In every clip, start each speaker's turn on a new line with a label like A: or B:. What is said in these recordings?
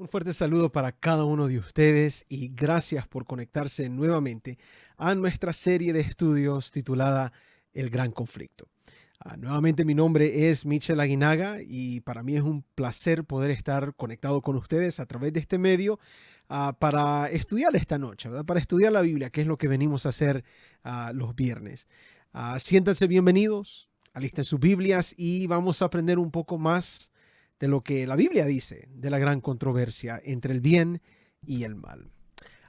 A: Un fuerte saludo para cada uno de ustedes y gracias por conectarse nuevamente a nuestra serie de estudios titulada El Gran Conflicto. Nuevamente mi nombre es Michel Aguinaga y para mí es un placer poder estar conectado con ustedes a través de este medio para estudiar esta noche, ¿verdad? Para estudiar la Biblia, que es lo que venimos a hacer los viernes. Siéntanse bienvenidos, alisten sus Biblias y vamos a aprender un poco más de lo que la Biblia dice de la gran controversia entre el bien y el mal.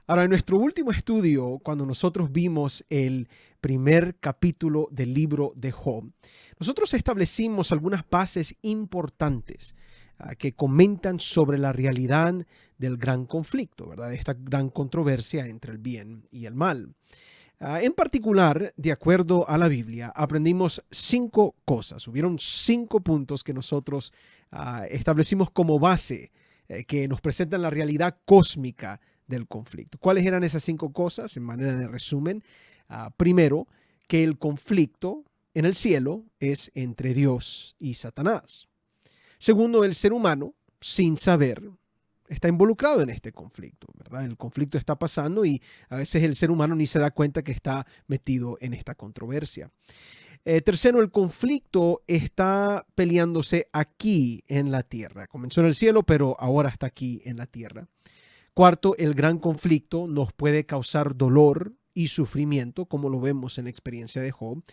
A: Ahora, en nuestro último estudio, cuando nosotros vimos el primer capítulo del libro de Job, nosotros establecimos algunas bases importantes que comentan sobre la realidad del gran conflicto, ¿verdad? Esta gran controversia entre el bien y el mal. En particular, de acuerdo a la Biblia, aprendimos 5 cosas. Hubieron 5 puntos que nosotros establecimos como base que nos presentan la realidad cósmica del conflicto. ¿Cuáles eran esas 5 cosas? En manera de resumen, primero, que el conflicto en el cielo es entre Dios y Satanás. Segundo, el ser humano, sin saber, está involucrado en este conflicto, ¿verdad? El conflicto está pasando y a veces el ser humano ni se da cuenta que está metido en esta controversia. Tercero, el conflicto está peleándose aquí en la tierra. Comenzó en el cielo, pero ahora está aquí en la tierra. Cuarto, el gran conflicto nos puede causar dolor y sufrimiento, como lo vemos en la experiencia de Job.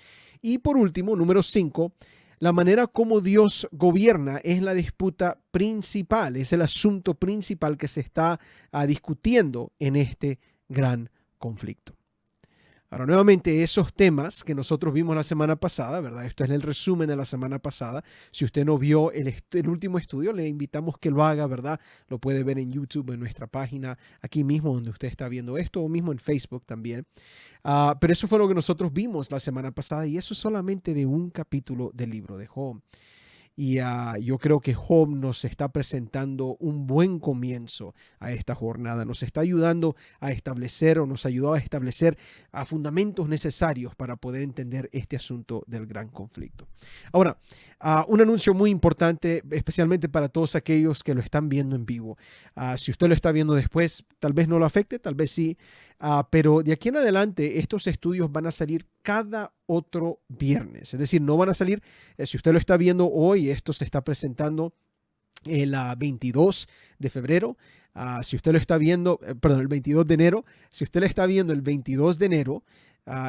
A: Y por último, número 5, la manera como Dios gobierna es la disputa principal, es el asunto principal que se está discutiendo en este gran conflicto. Ahora, nuevamente, esos temas que nosotros vimos la semana pasada, ¿verdad? Esto es el resumen de la semana pasada. Si usted no vio el último estudio, le invitamos que lo haga, ¿verdad? Lo puede ver en YouTube, en nuestra página, aquí mismo donde usted está viendo esto, o mismo en Facebook también. Pero eso fue lo que nosotros vimos la semana pasada y eso es solamente de un capítulo del libro de Job. Y yo creo que Job nos está presentando un buen comienzo a esta jornada. Nos está ayudando a establecer o nos ayudó a establecer fundamentos necesarios para poder entender este asunto del gran conflicto. Ahora, un anuncio muy importante, especialmente para todos aquellos que lo están viendo en vivo. Si usted lo está viendo después, tal vez no lo afecte, tal vez sí. Pero de aquí en adelante estos estudios van a salir cada otro viernes. Es decir, no van a salir, si usted lo está viendo hoy, esto se está presentando el 22 de febrero. Si usted lo está viendo, perdón, el 22 de enero. Si usted lo está viendo el 22 de enero,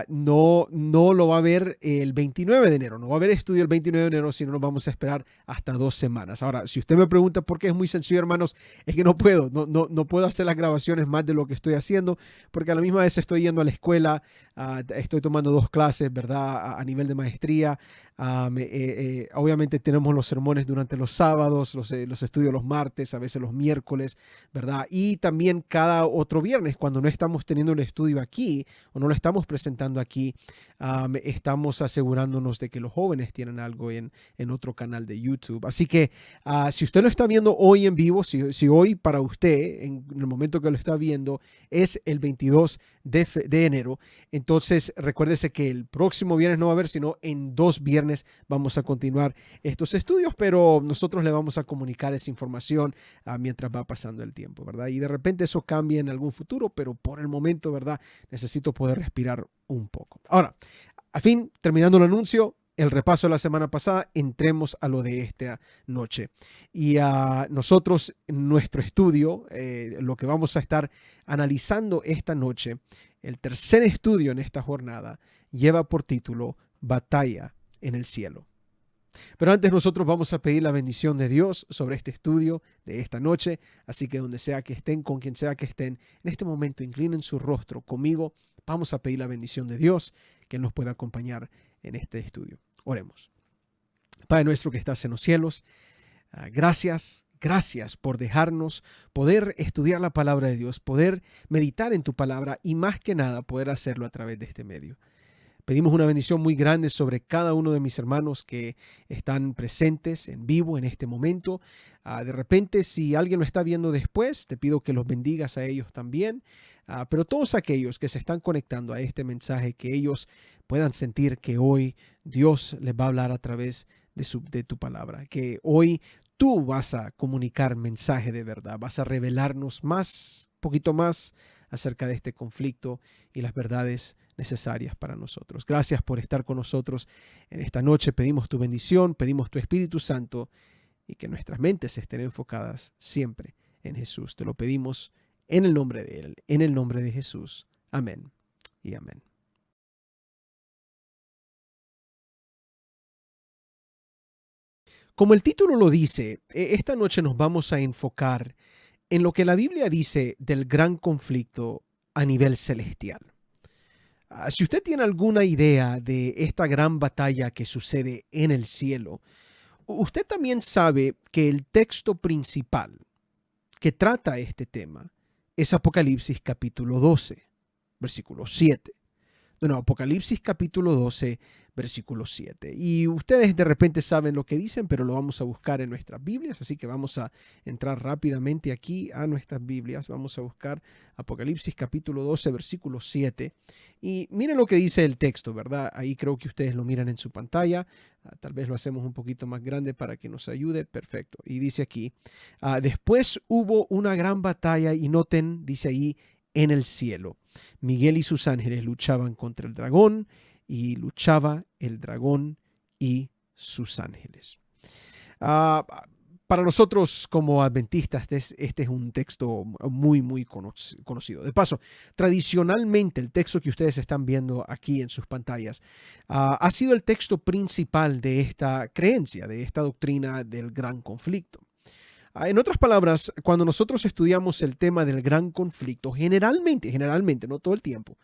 A: no lo va a ver el 29 de enero. No va a haber estudio el 29 de enero, sino nos vamos a esperar hasta 2 semanas. Ahora, si usted me pregunta por qué, es muy sencillo, hermanos, es que no puedo hacer las grabaciones más de lo que estoy haciendo, porque a la misma vez estoy yendo a la escuela, estoy tomando 2 clases, ¿verdad? A nivel de maestría. Obviamente tenemos los sermones durante los sábados, los estudios los martes, a veces los miércoles, ¿verdad? Y también cada otro viernes, cuando no estamos teniendo un estudio aquí o no lo estamos presentando aquí, estamos asegurándonos de que los jóvenes tienen algo en otro canal de YouTube. Así que si usted lo está viendo hoy en vivo, si hoy para usted, en el momento que lo está viendo, es el 22 de enero, entonces recuérdese que el próximo viernes no va a haber, sino en 2 viernes vamos a continuar estos estudios, pero nosotros le vamos a comunicar esa información mientras va pasando el tiempo, ¿verdad? Y de repente eso cambia en algún futuro, pero por el momento, ¿verdad? Necesito poder respirar un poco. Ahora, al fin, terminando el anuncio, el repaso de la semana pasada, entremos a lo de esta noche. Y nosotros, en nuestro estudio, lo que vamos a estar analizando esta noche, el tercer estudio en esta jornada, lleva por título Batalla en el cielo. Pero antes nosotros vamos a pedir la bendición de Dios sobre este estudio de esta noche. Así que donde sea que estén, con quien sea que estén, en este momento inclinen su rostro conmigo. Vamos a pedir la bendición de Dios que Él nos pueda acompañar en este estudio. Oremos. Padre nuestro que estás en los cielos, gracias por dejarnos poder estudiar la palabra de Dios, poder meditar en tu palabra y más que nada poder hacerlo a través de este medio. Pedimos una bendición muy grande sobre cada uno de mis hermanos que están presentes en vivo en este momento. De repente, si alguien lo está viendo después, te pido que los bendigas a ellos también. Pero todos aquellos que se están conectando a este mensaje, que ellos puedan sentir que hoy Dios les va a hablar a través de tu palabra. Que hoy tú vas a comunicar mensaje de verdad, vas a revelarnos más, poquito más acerca de este conflicto y las verdades necesarias para nosotros. Gracias por estar con nosotros en esta noche. Pedimos tu bendición, pedimos tu Espíritu Santo y que nuestras mentes estén enfocadas siempre en Jesús. Te lo pedimos en el nombre de Él, en el nombre de Jesús. Amén y amén. Como el título lo dice, esta noche nos vamos a enfocar en lo que la Biblia dice del gran conflicto a nivel celestial. Si usted tiene alguna idea de esta gran batalla que sucede en el cielo, usted también sabe que el texto principal que trata este tema es Apocalipsis capítulo 12, versículo 7. Bueno, Apocalipsis capítulo 12, versículo 7. Y ustedes de repente saben lo que dicen, pero lo vamos a buscar en nuestras Biblias, así que vamos a entrar rápidamente aquí a nuestras Biblias. Vamos a buscar Apocalipsis capítulo 12, versículo 7. Y miren lo que dice el texto, ¿verdad? Ahí creo que ustedes lo miran en su pantalla. Tal vez lo hacemos un poquito más grande para que nos ayude. Perfecto. Y dice aquí, después hubo una gran batalla y noten, dice ahí, en el cielo. Miguel y sus ángeles luchaban contra el dragón y luchaba el dragón y sus ángeles. Para nosotros como adventistas, este es un texto muy conocido. De paso, tradicionalmente el texto que ustedes están viendo aquí en sus pantallas ha sido el texto principal de esta creencia, de esta doctrina del gran conflicto. En otras palabras, cuando nosotros estudiamos el tema del gran conflicto, generalmente, no todo el tiempo,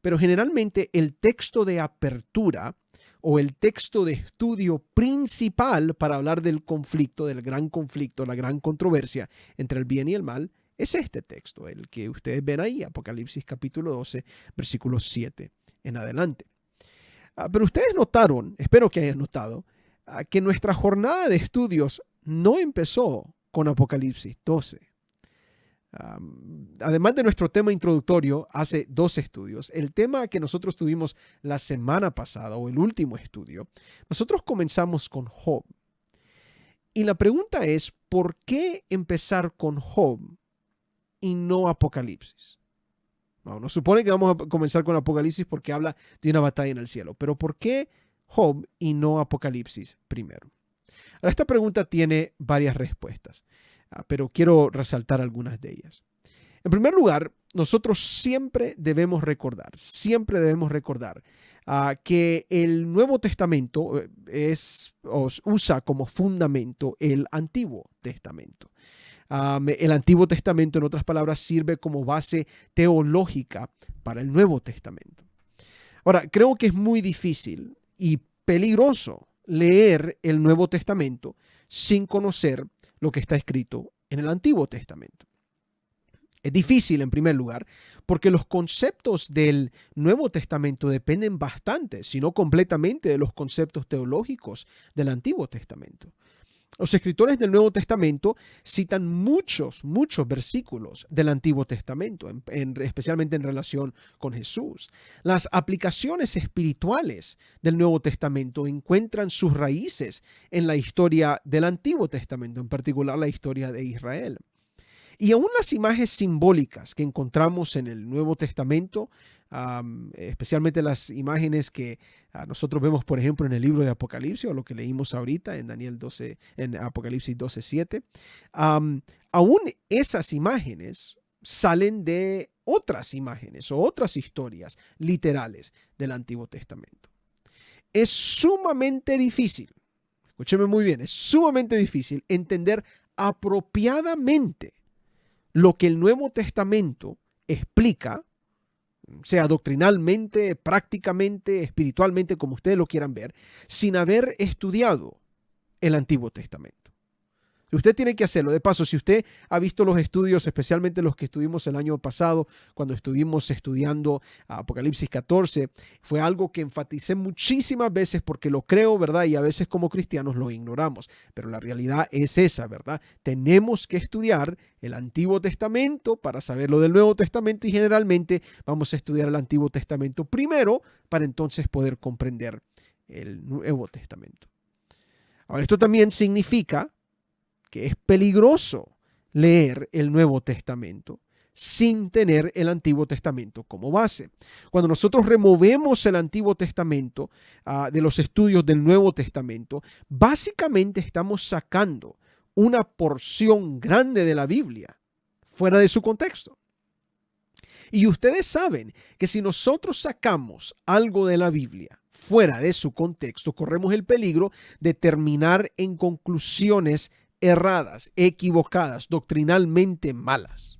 A: pero generalmente el texto de apertura o el texto de estudio principal para hablar del conflicto, del gran conflicto, la gran controversia entre el bien y el mal, es este texto, el que ustedes ven ahí, Apocalipsis capítulo 12, versículos 7 en adelante. Pero ustedes notaron, espero que hayan notado, que nuestra jornada de estudios no empezó con Apocalipsis 12. Además de nuestro tema introductorio, hace 2 estudios. El tema que nosotros tuvimos la semana pasada, o el último estudio, nosotros comenzamos con Job. Y la pregunta es, ¿por qué empezar con Job y no Apocalipsis? Bueno, nos supone que vamos a comenzar con Apocalipsis porque habla de una batalla en el cielo. Pero ¿por qué Job y no Apocalipsis primero? Ahora, esta pregunta tiene varias respuestas, pero quiero resaltar algunas de ellas. En primer lugar, nosotros siempre debemos recordar que el Nuevo Testamento usa como fundamento el Antiguo Testamento. El Antiguo Testamento, en otras palabras, sirve como base teológica para el Nuevo Testamento. Ahora, creo que es muy difícil y peligroso leer el Nuevo Testamento sin conocer lo que está escrito en el Antiguo Testamento. Es difícil, en primer lugar, porque los conceptos del Nuevo Testamento dependen bastante, si no completamente, de los conceptos teológicos del Antiguo Testamento. Los escritores del Nuevo Testamento citan muchos versículos del Antiguo Testamento, especialmente en relación con Jesús. Las aplicaciones espirituales del Nuevo Testamento encuentran sus raíces en la historia del Antiguo Testamento, en particular la historia de Israel. Y aún las imágenes simbólicas que encontramos en el Nuevo Testamento, especialmente las imágenes que nosotros vemos, por ejemplo, en el libro de Apocalipsis, o lo que leímos ahorita en Apocalipsis 12:7, aún esas imágenes salen de otras imágenes o otras historias literales del Antiguo Testamento. Es sumamente difícil, escúcheme muy bien, es sumamente difícil entender apropiadamente lo que el Nuevo Testamento explica, sea doctrinalmente, prácticamente, espiritualmente, como ustedes lo quieran ver, sin haber estudiado el Antiguo Testamento. Usted tiene que hacerlo. De paso, si usted ha visto los estudios, especialmente los que estuvimos el año pasado, cuando estuvimos estudiando Apocalipsis 14, fue algo que enfaticé muchísimas veces porque lo creo, ¿verdad? Y a veces como cristianos lo ignoramos. Pero la realidad es esa, ¿verdad? Tenemos que estudiar el Antiguo Testamento para saber lo del Nuevo Testamento y generalmente vamos a estudiar el Antiguo Testamento primero para entonces poder comprender el Nuevo Testamento. Ahora, esto también significa que es peligroso leer el Nuevo Testamento sin tener el Antiguo Testamento como base. Cuando nosotros removemos el Antiguo Testamento de los estudios del Nuevo Testamento, básicamente estamos sacando una porción grande de la Biblia fuera de su contexto. Y ustedes saben que si nosotros sacamos algo de la Biblia fuera de su contexto, corremos el peligro de terminar en conclusiones erradas, equivocadas, doctrinalmente malas.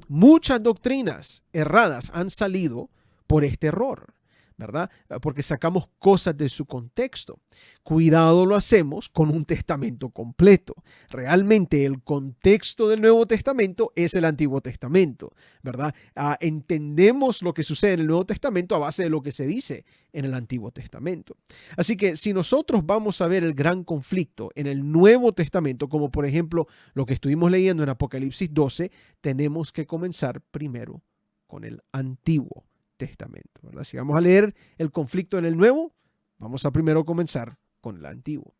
A: Muchas doctrinas erradas han salido por este error, ¿verdad? Porque sacamos cosas de su contexto. Cuidado lo hacemos con un testamento completo. Realmente el contexto del Nuevo Testamento es el Antiguo Testamento, ¿verdad? Entendemos lo que sucede en el Nuevo Testamento a base de lo que se dice en el Antiguo Testamento. Así que si nosotros vamos a ver el gran conflicto en el Nuevo Testamento, como por ejemplo lo que estuvimos leyendo en Apocalipsis 12, tenemos que comenzar primero con el Antiguo Testamento, ¿verdad? Si vamos a leer el conflicto en el Nuevo, vamos a primero comenzar con el Antiguo.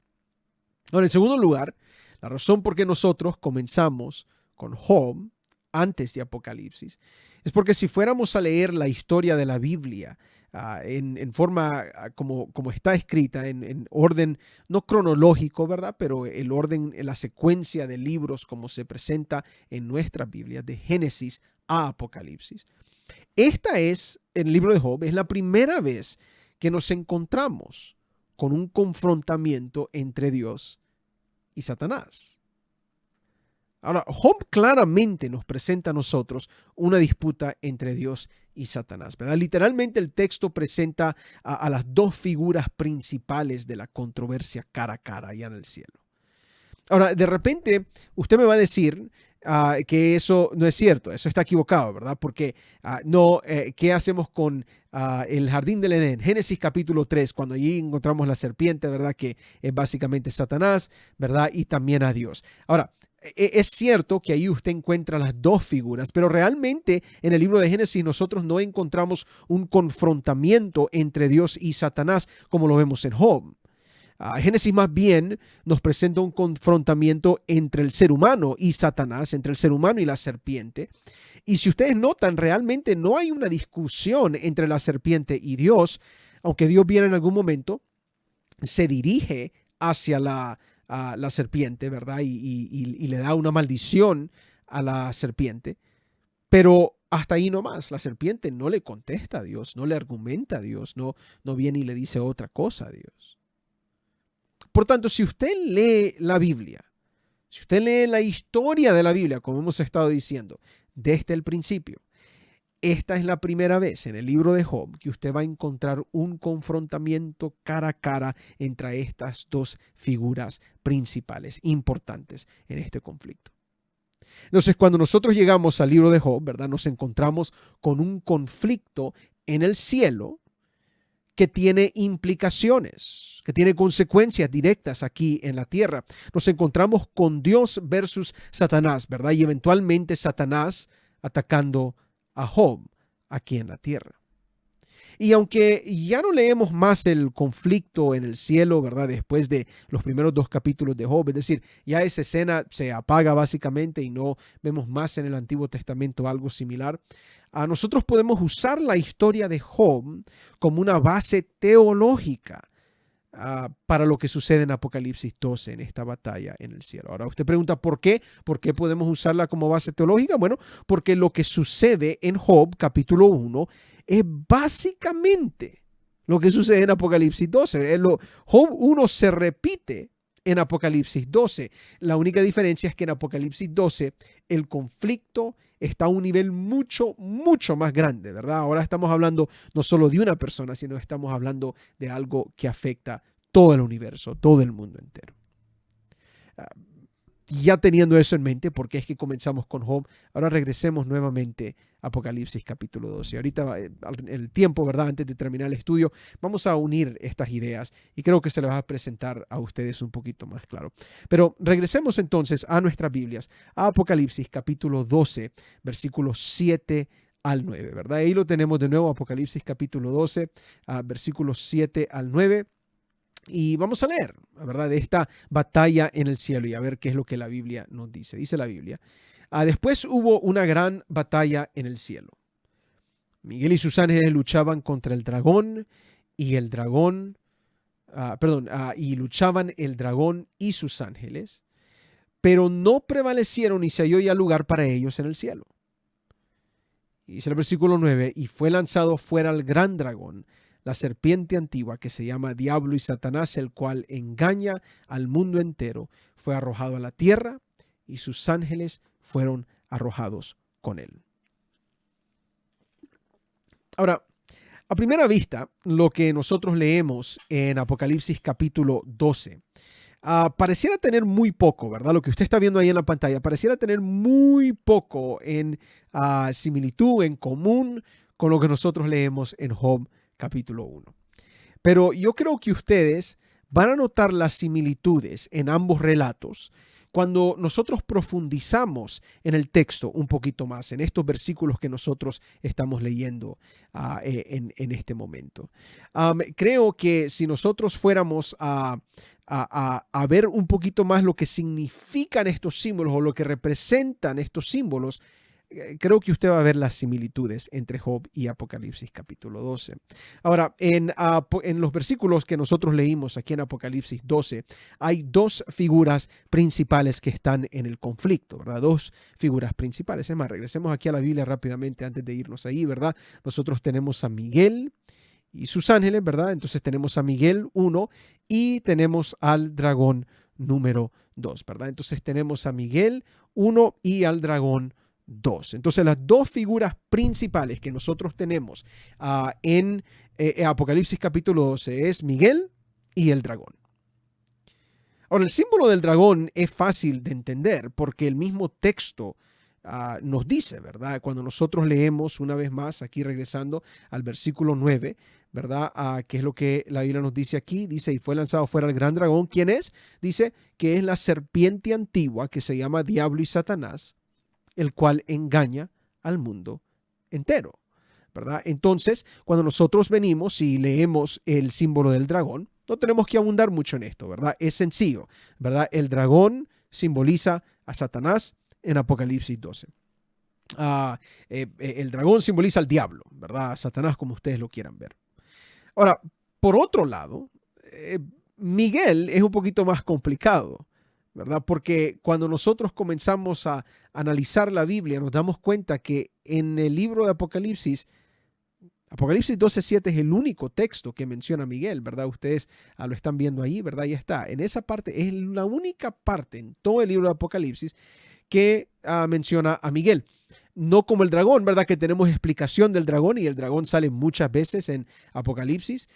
A: Ahora, en segundo lugar, la razón por qué nosotros comenzamos con Job antes de Apocalipsis es porque si fuéramos a leer la historia de la Biblia en forma como está escrita, en orden no cronológico, ¿verdad? Pero el orden, en la secuencia de libros como se presenta en nuestra Biblia, de Génesis a Apocalipsis. Esta es, en el libro de Job, es la primera vez que nos encontramos con un confrontamiento entre Dios y Satanás. Ahora, Job claramente nos presenta a nosotros una disputa entre Dios y Satanás, ¿verdad? Literalmente el texto presenta a las dos figuras principales de la controversia cara a cara allá en el cielo. Ahora, de repente, usted me va a decir que eso no es cierto, eso está equivocado, ¿verdad? Porque ¿qué hacemos con el jardín del Edén? Génesis capítulo 3, cuando allí encontramos la serpiente, ¿verdad? Que es básicamente Satanás, ¿verdad? Y también a Dios. Ahora, es cierto que ahí usted encuentra las dos figuras, pero realmente en el libro de Génesis nosotros no encontramos un confrontamiento entre Dios y Satanás como lo vemos en Job. Génesis más bien nos presenta un confrontamiento entre el ser humano y Satanás, entre el ser humano y la serpiente. Y si ustedes notan, realmente no hay una discusión entre la serpiente y Dios, aunque Dios viene en algún momento, se dirige hacia la serpiente, ¿verdad? Y le da una maldición a la serpiente. Pero hasta ahí nomás, la serpiente no le contesta a Dios, no le argumenta a Dios, no viene y le dice otra cosa a Dios. Por tanto, si usted lee la Biblia, si usted lee la historia de la Biblia, como hemos estado diciendo, desde el principio, esta es la primera vez en el libro de Job que usted va a encontrar un confrontamiento cara a cara entre estas dos figuras principales, importantes en este conflicto. Entonces, cuando nosotros llegamos al libro de Job, ¿verdad? Nos encontramos con un conflicto en el cielo que tiene implicaciones, que tiene consecuencias directas aquí en la tierra. Nos encontramos con Dios versus Satanás, ¿verdad? Y eventualmente Satanás atacando a Job aquí en la tierra. Y aunque ya no leemos más el conflicto en el cielo, ¿verdad? Después de los primeros dos capítulos de Job, es decir, ya esa escena se apaga básicamente y no vemos más en el Antiguo Testamento algo similar. Nosotros podemos usar la historia de Job como una base teológica para lo que sucede en Apocalipsis 12, en esta batalla en el cielo. Ahora usted pregunta, ¿por qué? ¿Por qué podemos usarla como base teológica? Bueno, porque lo que sucede en Job, capítulo 1, es básicamente lo que sucede en Apocalipsis 12. Job 1 se repite en Apocalipsis 12. La única diferencia es que en Apocalipsis 12 el conflicto está a un nivel mucho, mucho más grande, ¿verdad? Ahora estamos hablando no solo de una persona, sino estamos hablando de algo que afecta todo el universo, todo el mundo entero. Ya teniendo eso en mente, porque es que comenzamos con Job, ahora regresemos nuevamente a Apocalipsis capítulo 12. Ahorita, el tiempo, ¿verdad? Antes de terminar el estudio, vamos a unir estas ideas y creo que se las va a presentar a ustedes un poquito más claro. Pero regresemos entonces a nuestras Biblias, a Apocalipsis capítulo 12, versículos 7 al 9, ¿verdad? Ahí lo tenemos de nuevo, Apocalipsis capítulo 12, versículos 7 al 9. Y vamos a leer ¿verdad? De esta batalla en el cielo y a ver qué es lo que la Biblia nos dice. Dice la Biblia, después hubo una gran batalla en el cielo. Miguel y sus ángeles luchaban contra el dragón y el dragón, y luchaban el dragón y sus ángeles, pero no prevalecieron y se halló ya lugar para ellos en el cielo. Y dice el versículo 9, y fue lanzado fuera el gran dragón, la serpiente antigua que se llama Diablo y Satanás, el cual engaña al mundo entero. Fue arrojado a la tierra y sus ángeles fueron arrojados con él. Ahora, a primera vista, lo que nosotros leemos en Apocalipsis capítulo 12, pareciera tener muy poco, ¿verdad? Lo que usted está viendo ahí en la pantalla, pareciera tener muy poco en similitud, en común con lo que nosotros leemos en Job capítulo 1. Pero yo creo que ustedes van a notar las similitudes en ambos relatos cuando nosotros profundizamos en el texto un poquito más, en estos versículos que nosotros estamos leyendo en este momento. Creo que si nosotros fuéramos a ver un poquito más lo que significan estos símbolos o lo que representan estos símbolos, creo que usted va a ver las similitudes entre Job y Apocalipsis capítulo 12. Ahora, en los versículos que nosotros leímos aquí en Apocalipsis 12, hay dos figuras principales que están en el conflicto, ¿verdad? Dos figuras principales. Es más, regresemos aquí a la Biblia rápidamente antes de irnos ahí, ¿verdad? Nosotros tenemos a Miguel y sus ángeles, ¿verdad? Entonces tenemos a Miguel 1 y tenemos al dragón número 2, ¿verdad? Entonces tenemos a Miguel 1 y al dragón 2. Entonces las dos figuras principales que nosotros tenemos en Apocalipsis capítulo 12 es Miguel y el dragón. Ahora, el símbolo del dragón es fácil de entender porque el mismo texto nos dice, ¿verdad? Cuando nosotros leemos una vez más, aquí regresando al versículo 9, ¿verdad? ¿Qué es lo que la Biblia nos dice aquí? Dice, y fue lanzado fuera el gran dragón. ¿Quién es? Dice que es la serpiente antigua que se llama Diablo y Satanás, el cual engaña al mundo entero, ¿verdad? Entonces, cuando nosotros venimos y leemos el símbolo del dragón, no tenemos que abundar mucho en esto, ¿verdad? Es sencillo, ¿verdad? El dragón simboliza a Satanás en Apocalipsis 12. El dragón simboliza al diablo, ¿verdad? A Satanás, como ustedes lo quieran ver. Ahora, por otro lado, Miguel es un poquito más complicado, ¿verdad? Porque cuando nosotros comenzamos a analizar la Biblia, nos damos cuenta que en el libro de Apocalipsis 12:7 es el único texto que menciona a Miguel, ¿verdad? Ustedes lo están viendo ahí, ¿verdad? Ahí está. En esa parte es la única parte en todo el libro de Apocalipsis que menciona a Miguel. No como el dragón, ¿verdad? Que tenemos explicación del dragón y el dragón sale muchas veces en Apocalipsis.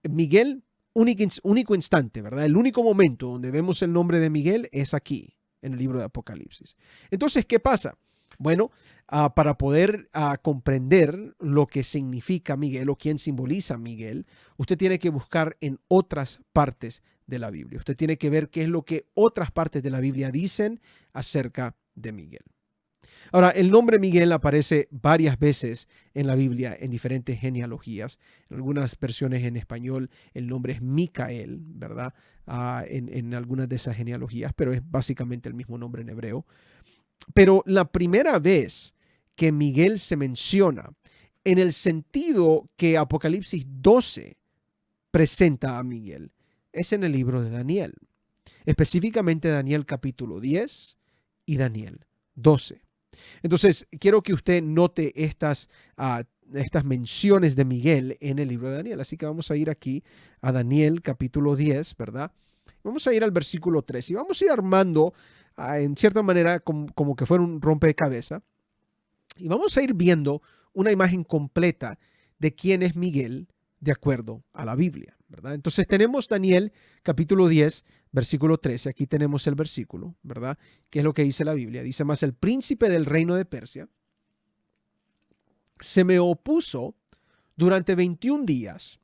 A: Miguel, único instante, ¿verdad? El único momento donde vemos el nombre de Miguel es aquí, en el libro de Apocalipsis. Entonces, ¿qué pasa? Bueno, para poder comprender lo que significa Miguel o quién simboliza Miguel, usted tiene que buscar en otras partes de la Biblia. Usted tiene que ver qué es lo que otras partes de la Biblia dicen acerca de Miguel. Ahora, el nombre Miguel aparece varias veces en la Biblia en diferentes genealogías. En algunas versiones en español el nombre es Micael, ¿verdad? En algunas de esas genealogías, pero es básicamente el mismo nombre en hebreo. Pero la primera vez que Miguel se menciona en el sentido que Apocalipsis 12 presenta a Miguel es en el libro de Daniel, específicamente Daniel capítulo 10 y Daniel 12. Entonces, quiero que usted note estas menciones de Miguel en el libro de Daniel. Así que vamos a ir aquí a Daniel capítulo 10, ¿verdad? Vamos a ir al versículo 3 y vamos a ir armando en cierta manera como que fuera un rompecabezas. Y vamos a ir viendo una imagen completa de quién es Miguel de acuerdo a la Biblia, ¿verdad? Entonces tenemos Daniel capítulo 10, versículo 13. Aquí tenemos el versículo, ¿verdad? ¿Qué es lo que dice la Biblia? Dice, más el príncipe del reino de Persia se me opuso durante 21 días.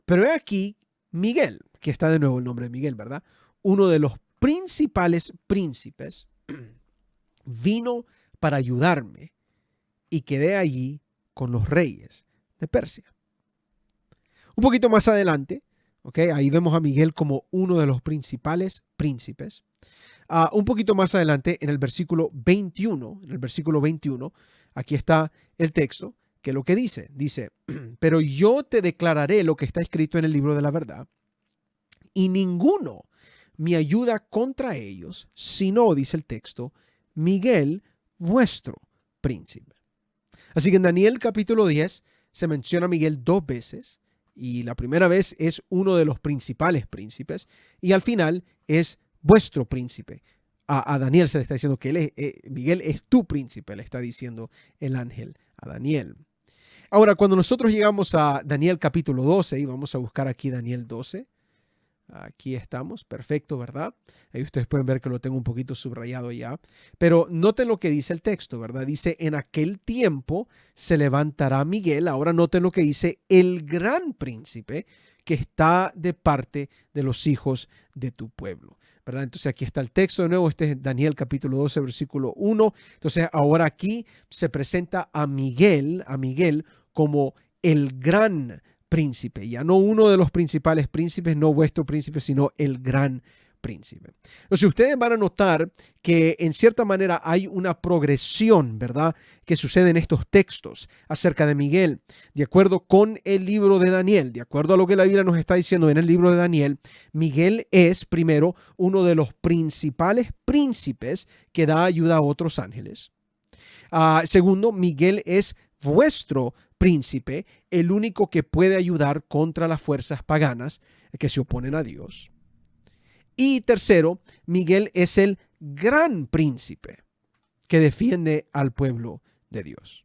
A: Pero he aquí Miguel, que está de nuevo el nombre de Miguel, ¿verdad? Uno de los principales príncipes vino para ayudarme y quedé allí con los reyes de Persia. Un poquito más adelante, ¿Ok? Ahí vemos a Miguel como uno de los principales príncipes. Un poquito más adelante, en el versículo 21, aquí está el texto, que lo que dice, pero yo te declararé lo que está escrito en el libro de la verdad, y ninguno me ayuda contra ellos, sino, dice el texto, Miguel, vuestro príncipe. Así que en Daniel capítulo 10 se menciona a Miguel 2 veces, y la primera vez es uno de los principales príncipes, y al final es vuestro príncipe. A Daniel se le está diciendo que Miguel es tu príncipe, le está diciendo el ángel a Daniel. Ahora, cuando nosotros llegamos a Daniel capítulo 12, y vamos a buscar aquí Daniel 12, aquí estamos, perfecto, ¿verdad? Ahí ustedes pueden ver que lo tengo un poquito subrayado ya. Pero noten lo que dice el texto, ¿verdad? Dice, en aquel tiempo se levantará Miguel. Ahora noten lo que dice, el gran príncipe que está de parte de los hijos de tu pueblo, ¿verdad? Entonces aquí está el texto de nuevo, este es Daniel capítulo 12, versículo 1. Entonces ahora aquí se presenta a Miguel como el gran príncipe, ya no uno de los principales príncipes, no vuestro príncipe, sino el gran príncipe. Entonces ustedes van a notar que en cierta manera hay una progresión, ¿verdad?, que sucede en estos textos acerca de Miguel, de acuerdo con el libro de Daniel, de acuerdo a lo que la Biblia nos está diciendo en el libro de Daniel. Miguel es primero uno de los principales príncipes que da ayuda a otros ángeles. Segundo, Miguel es vuestro príncipe, el único que puede ayudar contra las fuerzas paganas que se oponen a Dios. Y tercero, Miguel es el gran príncipe que defiende al pueblo de Dios.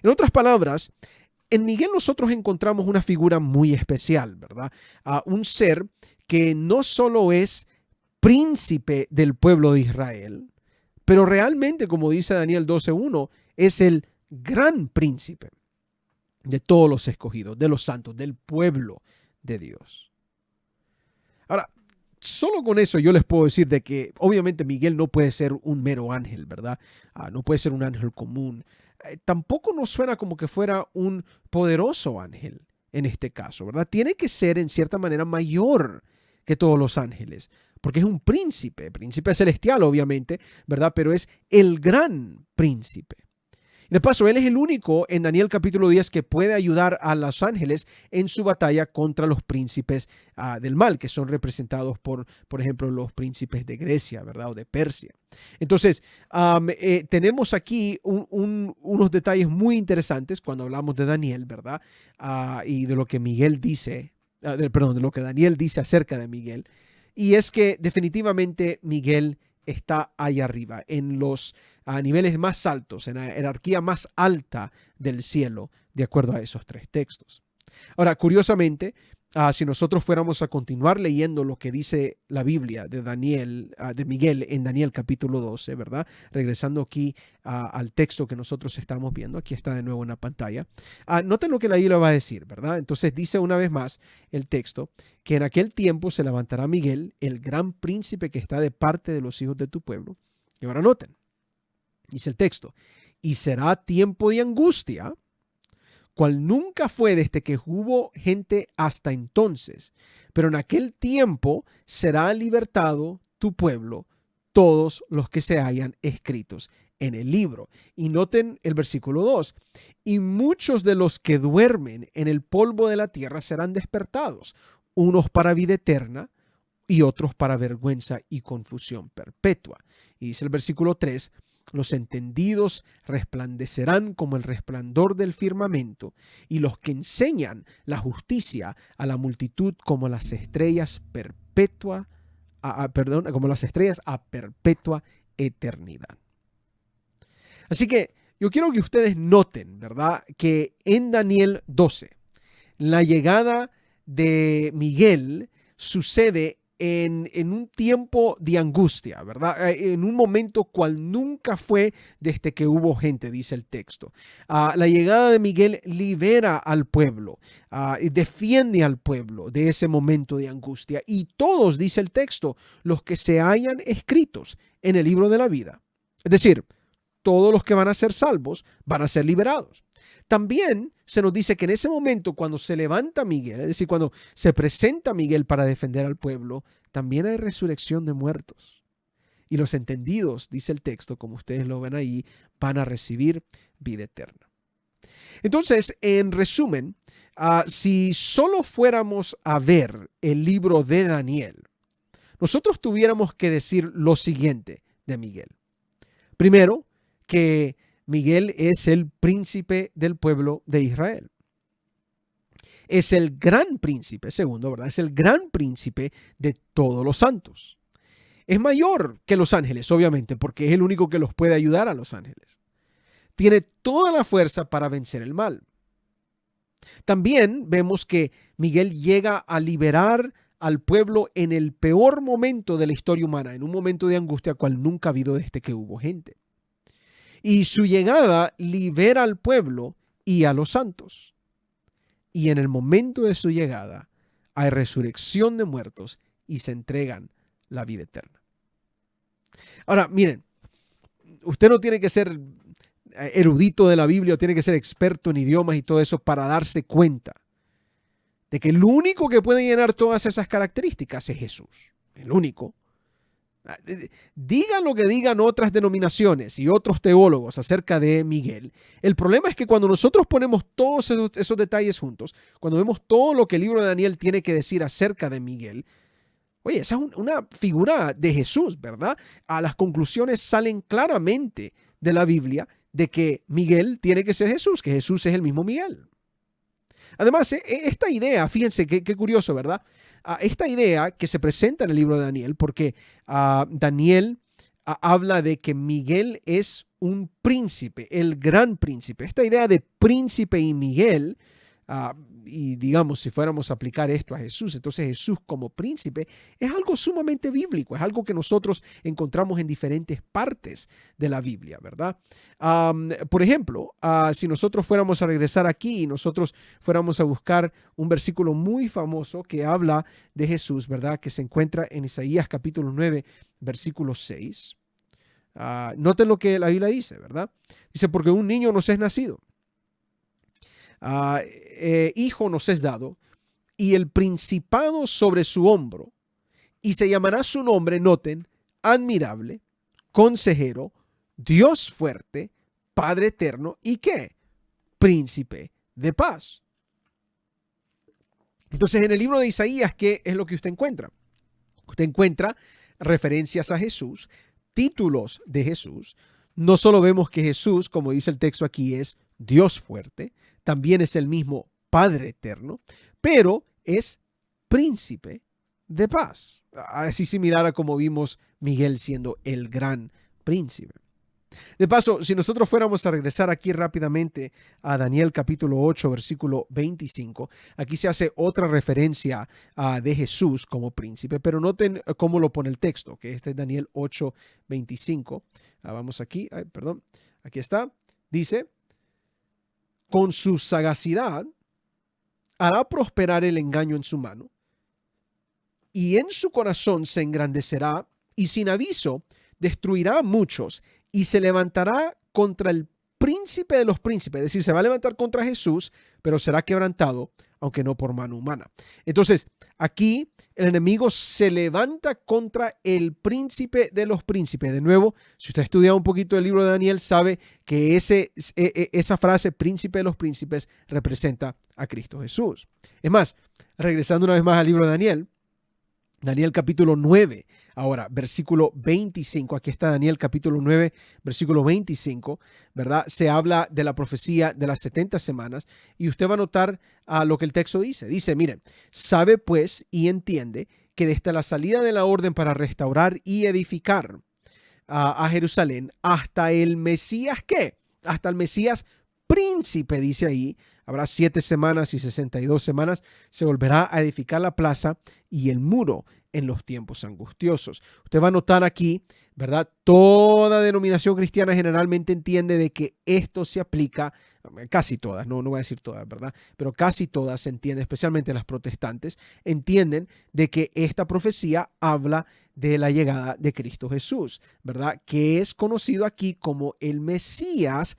A: En otras palabras, en Miguel nosotros encontramos una figura muy especial, ¿verdad? Un ser que no solo es príncipe del pueblo de Israel, pero realmente, como dice Daniel 12:1, es el gran príncipe de todos los escogidos, de los santos, del pueblo de Dios. Ahora, solo con eso yo les puedo decir de que obviamente Miguel no puede ser un mero ángel, ¿verdad? No puede ser un ángel común. Tampoco nos suena como que fuera un poderoso ángel en este caso, ¿verdad? Tiene que ser en cierta manera mayor que todos los ángeles, porque es un príncipe celestial obviamente, ¿verdad? Pero es el gran príncipe. De paso, él es el único en Daniel capítulo 10 que puede ayudar a los ángeles en su batalla contra los príncipes del mal, que son representados por ejemplo, los príncipes de Grecia, ¿verdad? O de Persia. Entonces, tenemos aquí unos detalles muy interesantes cuando hablamos de Daniel, ¿verdad? Y de lo que Miguel dice, de lo que Daniel dice acerca de Miguel. Y es que definitivamente Miguel está ahí arriba, en los niveles más altos, en la jerarquía más alta del cielo, de acuerdo a esos tres textos. Ahora, curiosamente, si nosotros fuéramos a continuar leyendo lo que dice la Biblia de Daniel, de Miguel en Daniel capítulo 12, ¿verdad? Regresando aquí al texto que nosotros estamos viendo, aquí está de nuevo en la pantalla. Noten lo que la Biblia va a decir, ¿verdad? Entonces dice una vez más el texto, que en aquel tiempo se levantará Miguel, el gran príncipe que está de parte de los hijos de tu pueblo. Y ahora noten, dice el texto, y será tiempo de angustia, cual nunca fue desde que hubo gente hasta entonces. Pero en aquel tiempo será libertado tu pueblo, todos los que se hayan escritos en el libro. Y noten el versículo 2. Y muchos de los que duermen en el polvo de la tierra serán despertados, unos para vida eterna y otros para vergüenza y confusión perpetua. Y dice el versículo 3. Los entendidos resplandecerán como el resplandor del firmamento, y los que enseñan la justicia a la multitud como las estrellas como las estrellas a perpetua eternidad. Así que yo quiero que ustedes noten, ¿verdad?, que en Daniel 12, la llegada de Miguel sucede en un tiempo de angustia, ¿verdad? En un momento cual nunca fue desde que hubo gente, dice el texto. La llegada de Miguel libera al pueblo, defiende al pueblo de ese momento de angustia. Y todos, dice el texto, los que se hayan escritos en el libro de la vida. Es decir, todos los que van a ser salvos van a ser liberados. También se nos dice que en ese momento, cuando se levanta Miguel, es decir, cuando se presenta Miguel para defender al pueblo, también hay resurrección de muertos. Y los entendidos, dice el texto, como ustedes lo ven ahí, van a recibir vida eterna. Entonces, en resumen, si solo fuéramos a ver el libro de Daniel, nosotros tuviéramos que decir lo siguiente de Miguel. Primero, que Miguel es el príncipe del pueblo de Israel. Es el gran príncipe, segundo, ¿verdad? Es el gran príncipe de todos los santos. Es mayor que los ángeles, obviamente, porque es el único que los puede ayudar a los ángeles. Tiene toda la fuerza para vencer el mal. También vemos que Miguel llega a liberar al pueblo en el peor momento de la historia humana, en un momento de angustia cual nunca ha habido desde que hubo gente. Y su llegada libera al pueblo y a los santos. Y en el momento de su llegada hay resurrección de muertos y se entregan la vida eterna. Ahora, miren, usted no tiene que ser erudito de la Biblia o tiene que ser experto en idiomas y todo eso para darse cuenta de que el único que puede llenar todas esas características es Jesús. El único. Digan lo que digan otras denominaciones y otros teólogos acerca de Miguel. El problema es que cuando nosotros ponemos todos esos detalles juntos, cuando vemos todo lo que el libro de Daniel tiene que decir acerca de Miguel, oye, esa es una figura de Jesús, ¿verdad? Las conclusiones salen claramente de la Biblia de que Miguel tiene que ser Jesús, que Jesús es el mismo Miguel. Además, esta idea, fíjense qué curioso, ¿verdad? Esta idea que se presenta en el libro de Daniel, porque Daniel habla de que Miguel es un príncipe, el gran príncipe. Esta idea de príncipe y Miguel, y digamos, si fuéramos a aplicar esto a Jesús, entonces Jesús como príncipe es algo sumamente bíblico, es algo que nosotros encontramos en diferentes partes de la Biblia, ¿verdad? Por ejemplo, si nosotros fuéramos a regresar aquí y nosotros fuéramos a buscar un versículo muy famoso que habla de Jesús, ¿verdad? Que se encuentra en Isaías capítulo 9, versículo 6. Noten lo que la Biblia dice, ¿verdad? Dice, porque un niño nos es nacido. Hijo nos es dado, y el principado sobre su hombro, y se llamará su nombre, noten, admirable, consejero, Dios fuerte, Padre eterno, ¿y qué? Príncipe de paz. Entonces, en el libro de Isaías, ¿qué es lo que usted encuentra? Usted encuentra referencias a Jesús, títulos de Jesús. No solo vemos que Jesús, como dice el texto aquí, es Dios fuerte, también es el mismo Padre eterno, pero es príncipe de paz. Así similar a como vimos Miguel siendo el gran príncipe. De paso, si nosotros fuéramos a regresar aquí rápidamente a Daniel capítulo 8, versículo 25, aquí se hace otra referencia de Jesús como príncipe, pero noten cómo lo pone el texto, que este es Daniel 8, 25. Vamos aquí, perdón, aquí está. Dice, con su sagacidad hará prosperar el engaño en su mano, y en su corazón se engrandecerá, y sin aviso destruirá a muchos, y se levantará contra el príncipe de los príncipes, es decir, se va a levantar contra Jesús, pero será quebrantado, aunque no por mano humana. Entonces, aquí el enemigo se levanta contra el príncipe de los príncipes. De nuevo, si usted ha estudiado un poquito el libro de Daniel, sabe que esa frase, príncipe de los príncipes, representa a Cristo Jesús. Es más, regresando una vez más al libro de Daniel, Daniel capítulo 9, ahora versículo 25, aquí está Daniel capítulo 9, versículo 25, ¿verdad? Se habla de la profecía de las 70 semanas y usted va a notar lo que el texto dice. Dice, miren, sabe pues y entiende que desde la salida de la orden para restaurar y edificar a Jerusalén hasta el Mesías, ¿qué? Hasta el Mesías príncipe, dice ahí, habrá 7 semanas y 62 semanas, se volverá a edificar la plaza y el muro en los tiempos angustiosos. Usted va a notar aquí, ¿verdad? Toda denominación cristiana generalmente entiende de que esto se aplica, casi todas, no voy a decir todas, ¿verdad? Pero casi todas se entienden, especialmente las protestantes, entienden de que esta profecía habla de la llegada de Cristo Jesús, ¿verdad? Que es conocido aquí como el Mesías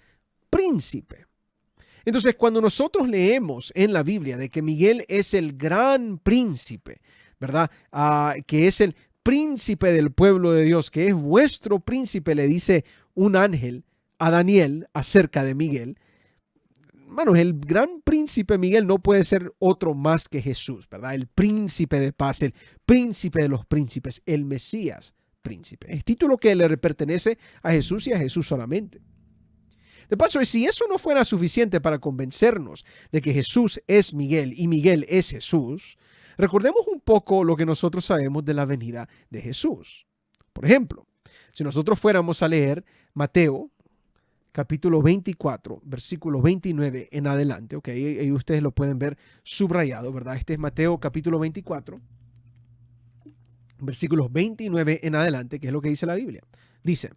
A: príncipe. Entonces, cuando nosotros leemos en la Biblia de que Miguel es el gran príncipe, ¿verdad? Que es el príncipe del pueblo de Dios, que es vuestro príncipe, le dice un ángel a Daniel acerca de Miguel. Hermanos, el gran príncipe Miguel no puede ser otro más que Jesús, ¿verdad? El príncipe de paz, el príncipe de los príncipes, el Mesías príncipe. Es título que le pertenece a Jesús y a Jesús solamente. De paso, si eso no fuera suficiente para convencernos de que Jesús es Miguel y Miguel es Jesús, recordemos un poco lo que nosotros sabemos de la venida de Jesús. Por ejemplo, si nosotros fuéramos a leer Mateo, capítulo 24, versículo 29 en adelante, ok, ahí ustedes lo pueden ver subrayado, ¿verdad? Este es Mateo capítulo 24, versículos 29 en adelante, que es lo que dice la Biblia. Dice: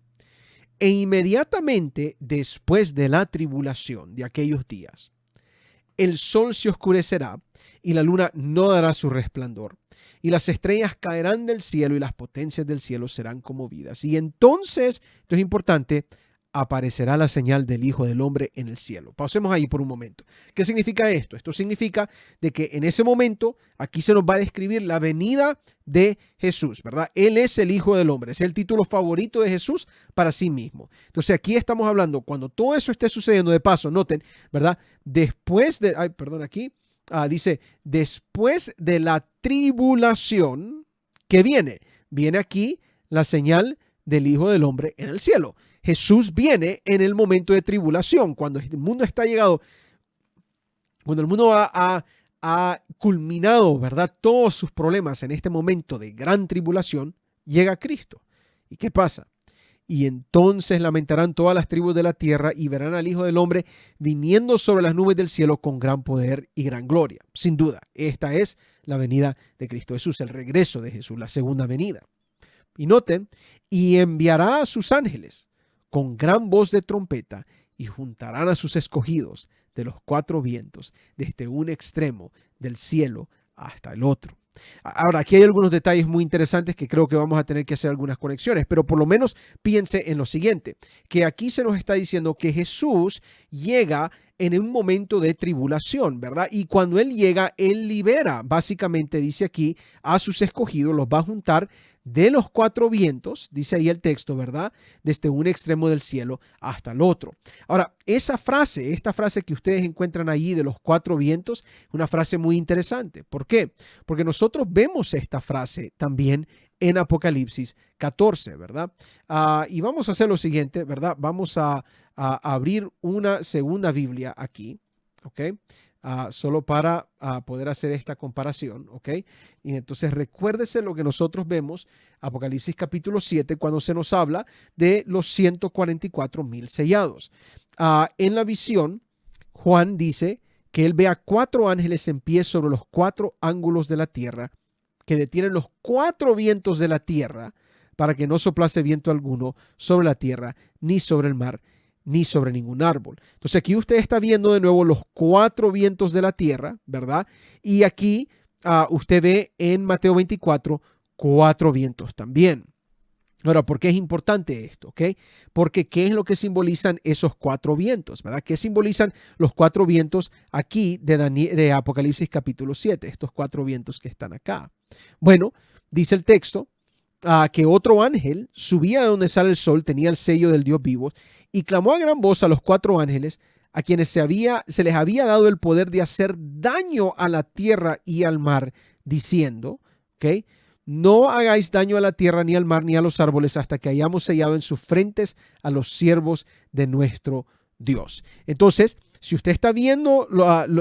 A: e inmediatamente después de la tribulación de aquellos días, el sol se oscurecerá y la luna no dará su resplandor, y las estrellas caerán del cielo y las potencias del cielo serán conmovidas. Y entonces, esto es importante, aparecerá la señal del Hijo del Hombre en el cielo. Pausemos ahí por un momento. ¿Qué significa esto? Esto significa de que en ese momento aquí se nos va a describir la venida de Jesús, ¿verdad? Él es el Hijo del Hombre, es el título favorito de Jesús para sí mismo. Entonces aquí estamos hablando, cuando todo eso esté sucediendo, de paso, noten, ¿verdad? Después de, dice, después de la tribulación que viene aquí la señal del Hijo del Hombre en el cielo. Jesús viene en el momento de tribulación, cuando el mundo está llegado, cuando el mundo ha culminado, ¿verdad?, todos sus problemas en este momento de gran tribulación, llega Cristo. ¿Y qué pasa? Y entonces lamentarán todas las tribus de la tierra y verán al Hijo del Hombre viniendo sobre las nubes del cielo con gran poder y gran gloria. Sin duda, esta es la venida de Cristo Jesús, el regreso de Jesús, la segunda venida. Y noten, y enviará a sus ángeles con gran voz de trompeta y juntarán a sus escogidos de los cuatro vientos, desde un extremo del cielo hasta el otro. Ahora, aquí hay algunos detalles muy interesantes que creo que vamos a tener que hacer algunas conexiones, pero por lo menos piense en lo siguiente, que aquí se nos está diciendo que Jesús llega en un momento de tribulación, ¿verdad? Y cuando Él llega, Él libera, básicamente dice aquí, a sus escogidos, los va a juntar de los cuatro vientos, dice ahí el texto, ¿verdad? Desde un extremo del cielo hasta el otro. Ahora, esta frase que ustedes encuentran allí de los cuatro vientos, es una frase muy interesante. ¿Por qué? Porque nosotros vemos esta frase también en Apocalipsis 14, ¿verdad? Y vamos a hacer lo siguiente, ¿verdad? Vamos a abrir una segunda Biblia aquí, ¿ok? Solo para poder hacer esta comparación, ¿ok? Y entonces recuérdese lo que nosotros vemos, Apocalipsis capítulo 7, cuando se nos habla de los 144,000 sellados. En la visión, Juan dice que él ve a cuatro ángeles en pie sobre los cuatro ángulos de la tierra, que detienen los cuatro vientos de la tierra para que no soplase viento alguno sobre la tierra, ni sobre el mar, ni sobre ningún árbol. Entonces aquí usted está viendo de nuevo los cuatro vientos de la tierra, ¿verdad? Y aquí usted ve en Mateo 24 cuatro vientos también. Ahora, ¿por qué es importante esto? ¿Ok? Porque ¿qué es lo que simbolizan esos cuatro vientos? ¿Verdad? ¿Qué simbolizan los cuatro vientos aquí de Apocalipsis capítulo 7? Estos cuatro vientos que están acá. Bueno, dice el texto que otro ángel subía de donde sale el sol, tenía el sello del Dios vivo, y clamó a gran voz a los cuatro ángeles a quienes se les había dado el poder de hacer daño a la tierra y al mar, diciendo, ¿ok? No hagáis daño a la tierra, ni al mar, ni a los árboles, hasta que hayamos sellado en sus frentes a los siervos de nuestro Dios. Entonces, si usted está viendo,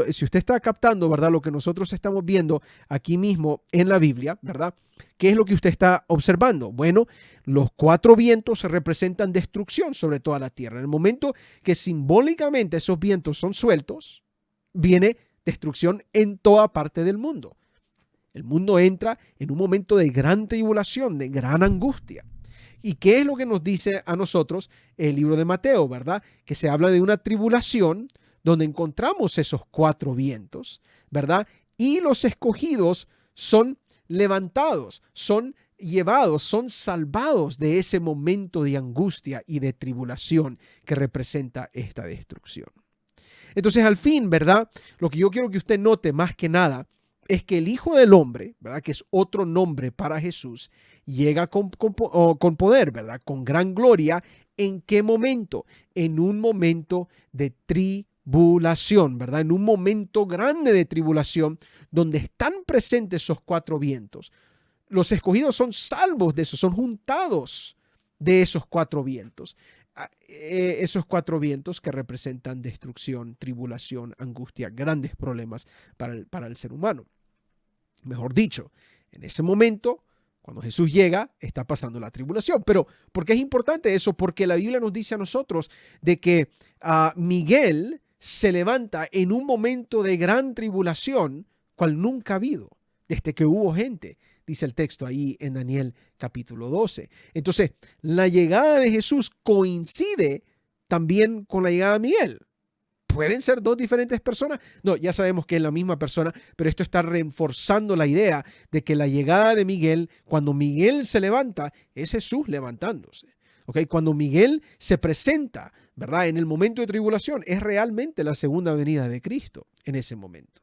A: si usted está captando, ¿verdad?, lo que nosotros estamos viendo aquí mismo en la Biblia, ¿verdad? ¿Qué es lo que usted está observando? Bueno, los cuatro vientos representan destrucción sobre toda la tierra. En el momento que simbólicamente esos vientos son sueltos, viene destrucción en toda parte del mundo. El mundo entra en un momento de gran tribulación, de gran angustia. ¿Y qué es lo que nos dice a nosotros el libro de Mateo, verdad? Que se habla de una tribulación donde encontramos esos cuatro vientos, ¿verdad? Y los escogidos son levantados, son llevados, son salvados de ese momento de angustia y de tribulación que representa esta destrucción. Entonces, al fin, ¿verdad? Lo que yo quiero que usted note más que nada es que el Hijo del Hombre, ¿verdad? Que es otro nombre para Jesús, llega con poder, ¿verdad? Con gran gloria. ¿En qué momento? En un momento de tribulación, ¿verdad? En un momento grande de tribulación donde están presentes esos cuatro vientos. Los escogidos son salvos de eso, son juntados de esos cuatro vientos. Esos cuatro vientos que representan destrucción, tribulación, angustia, grandes problemas para el ser humano. Mejor dicho, en ese momento, cuando Jesús llega, está pasando la tribulación. Pero, ¿por qué es importante eso? Porque la Biblia nos dice a nosotros de que Miguel se levanta en un momento de gran tribulación, cual nunca ha habido, desde que hubo gente, dice el texto ahí en Daniel capítulo 12. Entonces, la llegada de Jesús coincide también con la llegada de Miguel. ¿Pueden ser dos diferentes personas? No, ya sabemos que es la misma persona, pero esto está reforzando la idea de que la llegada de Miguel, cuando Miguel se levanta, es Jesús levantándose. ¿Okay? Cuando Miguel se presenta, ¿verdad? En el momento de tribulación, es realmente la segunda venida de Cristo en ese momento.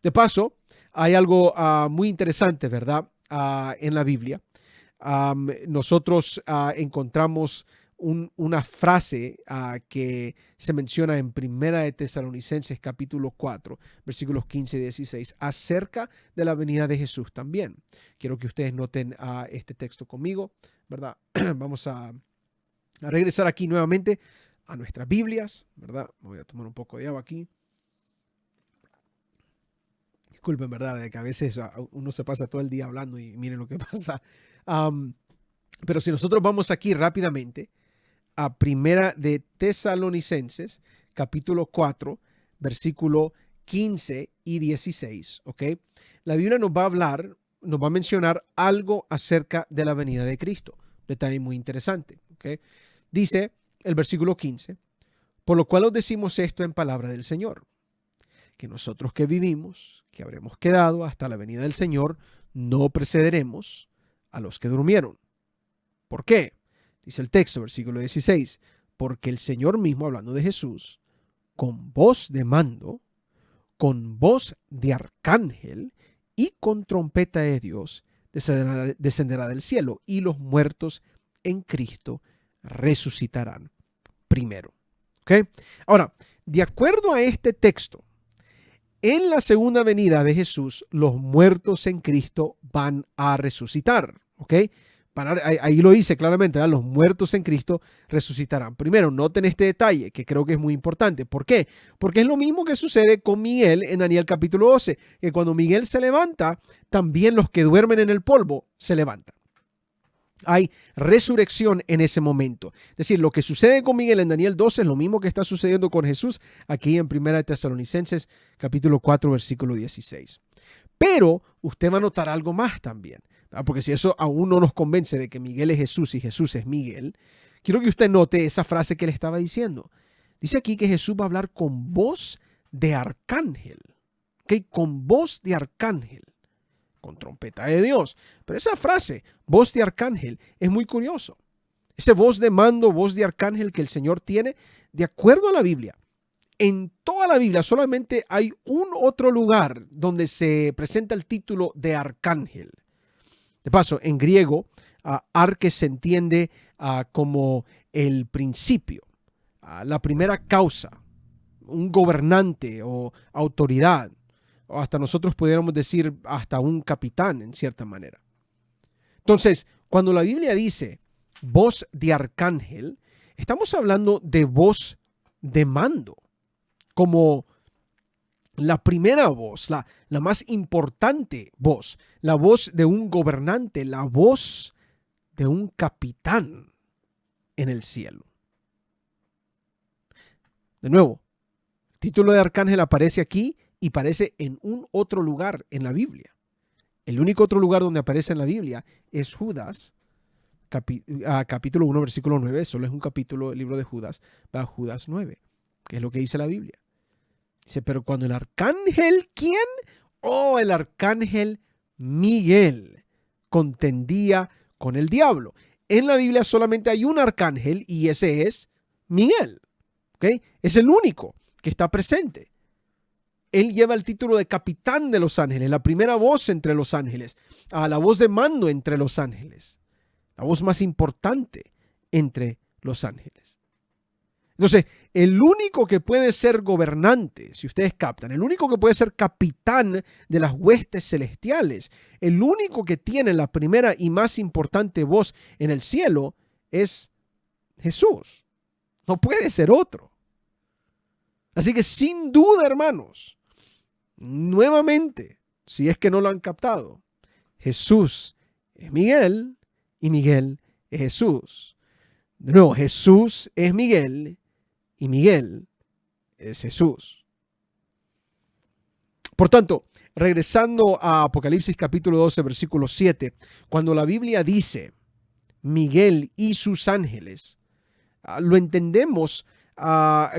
A: De paso, hay algo muy interesante, ¿verdad? En la Biblia. Nosotros encontramos una frase que se menciona en Primera de Tesalonicenses capítulo 4, versículos 15 y 16, acerca de la venida de Jesús también. Quiero que ustedes noten este texto conmigo, ¿verdad? Vamos a regresar aquí nuevamente a nuestras Biblias, ¿verdad? Voy a tomar un poco de agua aquí. Disculpen, ¿verdad? De que a veces uno se pasa todo el día hablando y miren lo que pasa. Pero si nosotros vamos aquí rápidamente a Primera de Tesalonicenses, capítulo 4, versículo 15 y 16, ¿ok? La Biblia nos va a hablar, nos va a mencionar algo acerca de la venida de Cristo. Detalle muy interesante, ¿ok? Dice el versículo 15, por lo cual os decimos esto en palabra del Señor, que nosotros que vivimos, que habremos quedado hasta la venida del Señor, no precederemos a los que durmieron. ¿Por qué? Dice el texto, versículo 16, porque el Señor mismo, hablando de Jesús, con voz de mando, con voz de arcángel y con trompeta de Dios, descenderá del cielo y los muertos en Cristo resucitarán primero. ¿Okay? Ahora, de acuerdo a este texto, en la segunda venida de Jesús, los muertos en Cristo van a resucitar. ¿Ok? Ahí lo dice claramente, ¿verdad? Los muertos en Cristo resucitarán. Primero, noten este detalle que creo que es muy importante. ¿Por qué? Porque es lo mismo que sucede con Miguel en Daniel capítulo 12, que cuando Miguel se levanta, también los que duermen en el polvo se levantan. Hay resurrección en ese momento. Es decir, lo que sucede con Miguel en Daniel 12 es lo mismo que está sucediendo con Jesús aquí en Primera de Tesalonicenses capítulo 4, versículo 16. Pero usted va a notar algo más también. Porque si eso aún no nos convence de que Miguel es Jesús y Jesús es Miguel, quiero que usted note esa frase que le estaba diciendo. Dice aquí que Jesús va a hablar con voz de arcángel. ¿Okay? Con voz de arcángel. Con trompeta de Dios. Pero esa frase, voz de arcángel, es muy curioso. Ese voz de mando, voz de arcángel que el Señor tiene, de acuerdo a la Biblia, en toda la Biblia solamente hay un otro lugar donde se presenta el título de arcángel. De paso, en griego, arque se entiende como el principio, la primera causa, un gobernante o autoridad, o hasta nosotros pudiéramos decir hasta un capitán en cierta manera. Entonces, cuando la Biblia dice voz de arcángel, estamos hablando de voz de mando, como la primera voz, la más importante voz, la voz de un gobernante, la voz de un capitán en el cielo. De nuevo, el título de arcángel aparece aquí y aparece en un otro lugar en la Biblia. El único otro lugar donde aparece en la Biblia es Judas, capítulo 1, versículo 9. Solo es un capítulo del libro de Judas, va a Judas 9, que es lo que dice la Biblia. Dice, pero cuando el arcángel, ¿quién? Oh, el arcángel Miguel contendía con el diablo. En la Biblia solamente hay un arcángel y ese es Miguel. ¿Okay? Es el único que está presente. Él lleva el título de capitán de los ángeles, la primera voz entre los ángeles, la voz de mando entre los ángeles, la voz más importante entre los ángeles. Entonces, el único que puede ser gobernante, si ustedes captan, el único que puede ser capitán de las huestes celestiales, el único que tiene la primera y más importante voz en el cielo es Jesús. No puede ser otro. Así que sin duda, hermanos, nuevamente, si es que no lo han captado, Jesús es Miguel y Miguel es Jesús. De nuevo, Jesús es Miguel y Miguel es Jesús. Por tanto, regresando a Apocalipsis capítulo 12, versículo 7, cuando la Biblia dice Miguel y sus ángeles, lo entendemos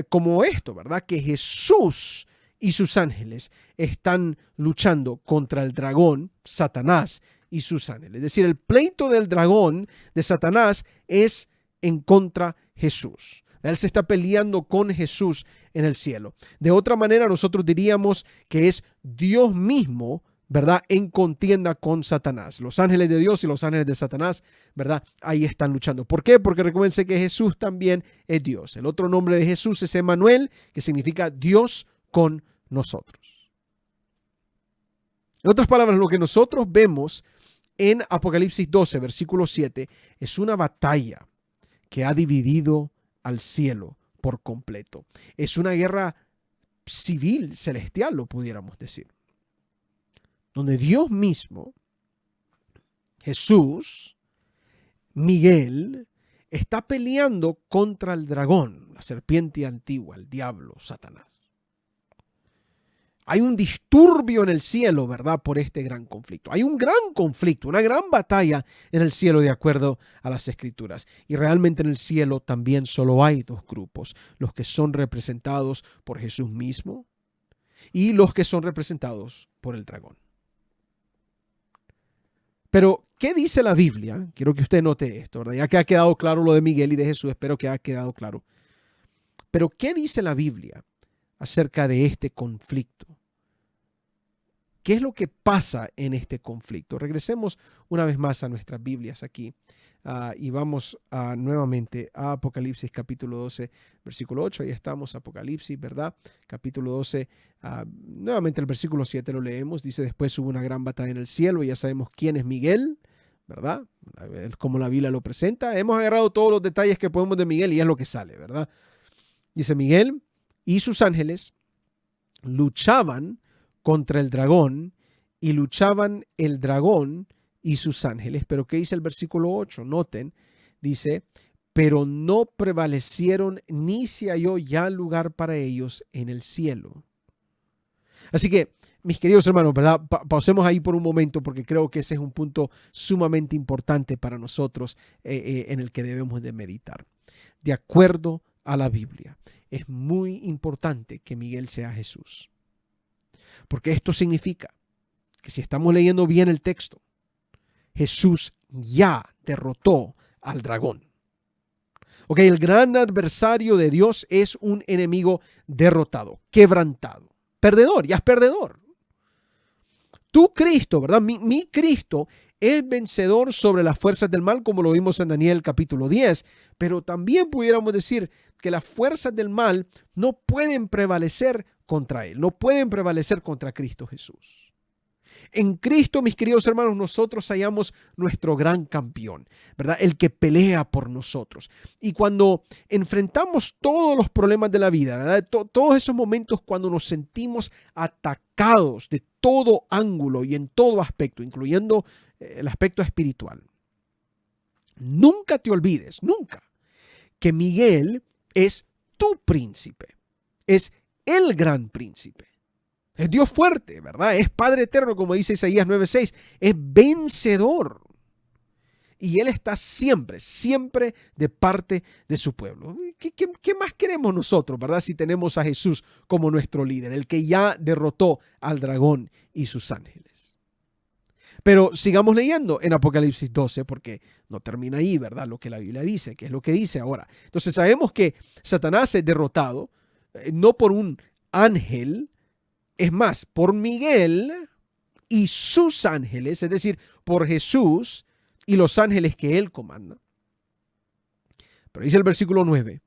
A: como esto, ¿verdad? Que Jesús y sus ángeles están luchando contra el dragón, Satanás y sus ángeles. Es decir, el pleito del dragón, de Satanás, es en contra de Jesús. Él se está peleando con Jesús en el cielo. De otra manera, nosotros diríamos que es Dios mismo, ¿verdad?, en contienda con Satanás. Los ángeles de Dios y los ángeles de Satanás, ¿verdad?, ahí están luchando. ¿Por qué? Porque recuérdense que Jesús también es Dios. El otro nombre de Jesús es Emmanuel, que significa Dios con nosotros. En otras palabras, lo que nosotros vemos en Apocalipsis 12, versículo 7, es una batalla que ha dividido al cielo por completo. Es una guerra civil, celestial, lo pudiéramos decir, donde Dios mismo, Jesús, Miguel, está peleando contra el dragón, la serpiente antigua, el diablo, Satanás. Hay un disturbio en el cielo, ¿verdad?, por este gran conflicto. Hay un gran conflicto, una gran batalla en el cielo de acuerdo a las Escrituras. Y realmente en el cielo también solo hay dos grupos, los que son representados por Jesús mismo y los que son representados por el dragón. Pero, ¿qué dice la Biblia? Quiero que usted note esto, ¿verdad? Ya que ha quedado claro lo de Miguel y de Jesús, espero que haya quedado claro. Pero, ¿qué dice la Biblia acerca de este conflicto? ¿Qué es lo que pasa en este conflicto? Regresemos una vez más a nuestras Biblias aquí y vamos nuevamente a Apocalipsis capítulo 12, versículo 8. Ahí estamos, Apocalipsis, ¿verdad? Capítulo 12, nuevamente el versículo 7 lo leemos. Dice, después hubo una gran batalla en el cielo y ya sabemos quién es Miguel, ¿verdad? Como la Biblia lo presenta. Hemos agarrado todos los detalles que podemos de Miguel y es lo que sale, ¿verdad? Dice, Miguel y sus ángeles luchaban contra el dragón y luchaban el dragón y sus ángeles. Pero ¿qué dice el versículo 8? Noten, dice, pero no prevalecieron ni se halló ya lugar para ellos en el cielo. Así que, mis queridos hermanos, ¿verdad? Pausemos ahí por un momento porque creo que ese es un punto sumamente importante para nosotros en el que debemos de meditar. De acuerdo a la Biblia, es muy importante que Miguel sea Jesús. Porque esto significa que si estamos leyendo bien el texto, Jesús ya derrotó al dragón. Ok, el gran adversario de Dios es un enemigo derrotado, quebrantado, perdedor, ya es perdedor. Tu Cristo, ¿verdad? Mi Cristo es vencedor sobre las fuerzas del mal, como lo vimos en Daniel capítulo 10, pero también pudiéramos decir que las fuerzas del mal no pueden prevalecer contra Él, no pueden prevalecer contra Cristo Jesús. En Cristo, mis queridos hermanos, nosotros hallamos nuestro gran campeón, ¿verdad? El que pelea por nosotros. Y cuando enfrentamos todos los problemas de la vida, ¿verdad? Todos esos momentos cuando nos sentimos atacados de todo ángulo y en todo aspecto, incluyendo el aspecto espiritual, nunca te olvides, nunca, que Miguel es tu príncipe, es el gran príncipe. Es Dios fuerte, ¿verdad? Es Padre eterno, como dice Isaías 9:6. Es vencedor. Y Él está siempre, siempre de parte de su pueblo. ¿Qué más queremos nosotros, verdad? Si tenemos a Jesús como nuestro líder, el que ya derrotó al dragón y sus ángeles. Pero sigamos leyendo en Apocalipsis 12, porque no termina ahí, ¿verdad? Lo que la Biblia dice, que es lo que dice ahora. Entonces sabemos que Satanás es derrotado. no por un ángel, es más, por Miguel y sus ángeles, es decir, por Jesús y los ángeles que él comanda. Pero dice el versículo 9,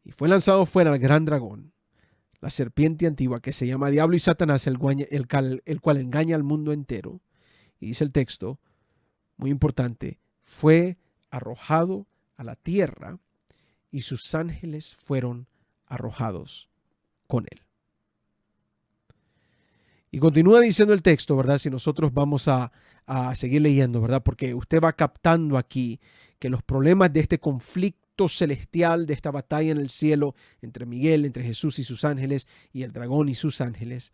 A: y fue lanzado fuera el gran dragón, la serpiente antigua que se llama Diablo y Satanás, el cual engaña al mundo entero. Y dice el texto, muy importante, fue arrojado a la tierra y sus ángeles fueron arrojados con él. Y continúa diciendo el texto, ¿verdad? Si nosotros vamos a seguir leyendo, ¿verdad? Porque usted va captando aquí que los problemas de este conflicto celestial, de esta batalla en el cielo entre Miguel, entre Jesús y sus ángeles y el dragón y sus ángeles,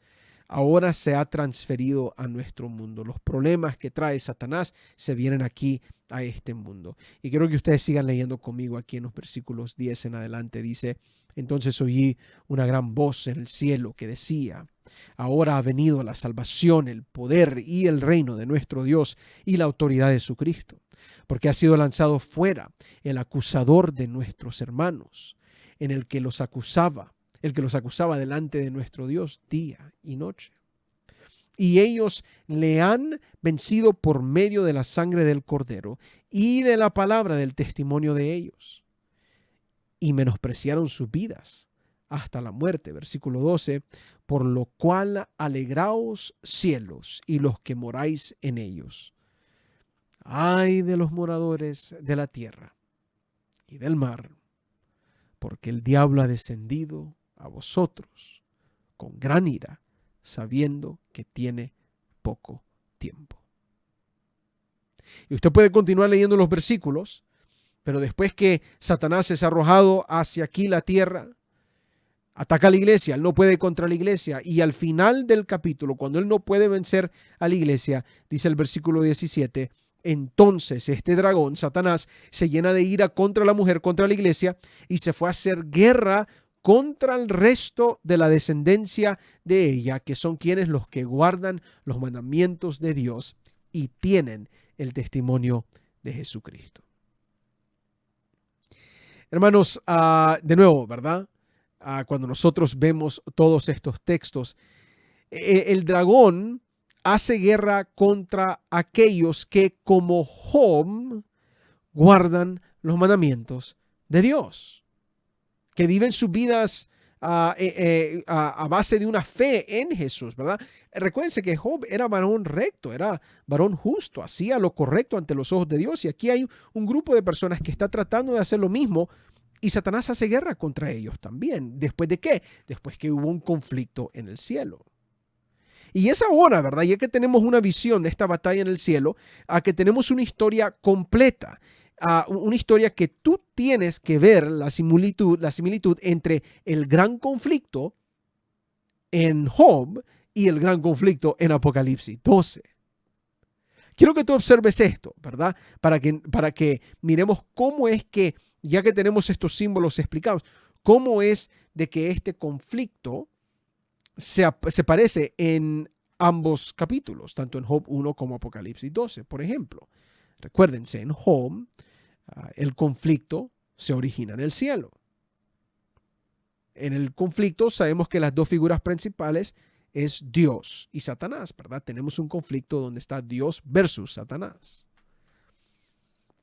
A: ahora se ha transferido a nuestro mundo. Los problemas que trae Satanás se vienen aquí a este mundo. Y quiero que ustedes sigan leyendo conmigo aquí en los versículos 10 en adelante. Dice, entonces oí una gran voz en el cielo que decía, ahora ha venido la salvación, el poder y el reino de nuestro Dios y la autoridad de su Cristo, porque ha sido lanzado fuera el acusador de nuestros hermanos, en el que los acusaba delante de nuestro Dios día y noche. Y ellos le han vencido por medio de la sangre del Cordero y de la palabra del testimonio de ellos. Y menospreciaron sus vidas hasta la muerte. Versículo 12, por lo cual alegraos cielos y los que moráis en ellos. Ay de los moradores de la tierra y del mar, porque el diablo ha descendido a vosotros con gran ira, sabiendo que tiene poco tiempo. Y usted puede continuar leyendo los versículos, pero después que Satanás es arrojado hacia aquí la tierra, ataca a la iglesia, él no puede contra la iglesia, y al final del capítulo, cuando él no puede vencer a la iglesia, dice el versículo 17, entonces este dragón, Satanás, se llena de ira contra la mujer, contra la iglesia, y se fue a hacer guerra contra el resto de la descendencia de ella, que son quienes los que guardan los mandamientos de Dios y tienen el testimonio de Jesucristo. Hermanos, de nuevo, ¿verdad? Cuando nosotros vemos todos estos textos, el dragón hace guerra contra aquellos que como Job guardan los mandamientos de Dios, que viven sus vidas a base de una fe en Jesús, ¿verdad? Recuérdense que Job era varón recto, era varón justo, hacía lo correcto ante los ojos de Dios, y aquí hay un grupo de personas que está tratando de hacer lo mismo, y Satanás hace guerra contra ellos también. ¿Después de qué? Después que hubo un conflicto en el cielo. Y es ahora, ¿verdad? Ya que tenemos una visión de esta batalla en el cielo, a que tenemos una historia completa, una historia que tú tienes que ver la similitud entre el gran conflicto en Job y el gran conflicto en Apocalipsis 12. Quiero que tú observes esto, ¿verdad? Para que miremos cómo es que, ya que tenemos estos símbolos explicados, cómo es de que este conflicto se parece en ambos capítulos, tanto en Job 1 como Apocalipsis 12. Por ejemplo, recuérdense, en Job el conflicto se origina en el cielo. En el conflicto sabemos que las dos figuras principales es Dios y Satanás, ¿verdad? Tenemos un conflicto donde está Dios versus Satanás.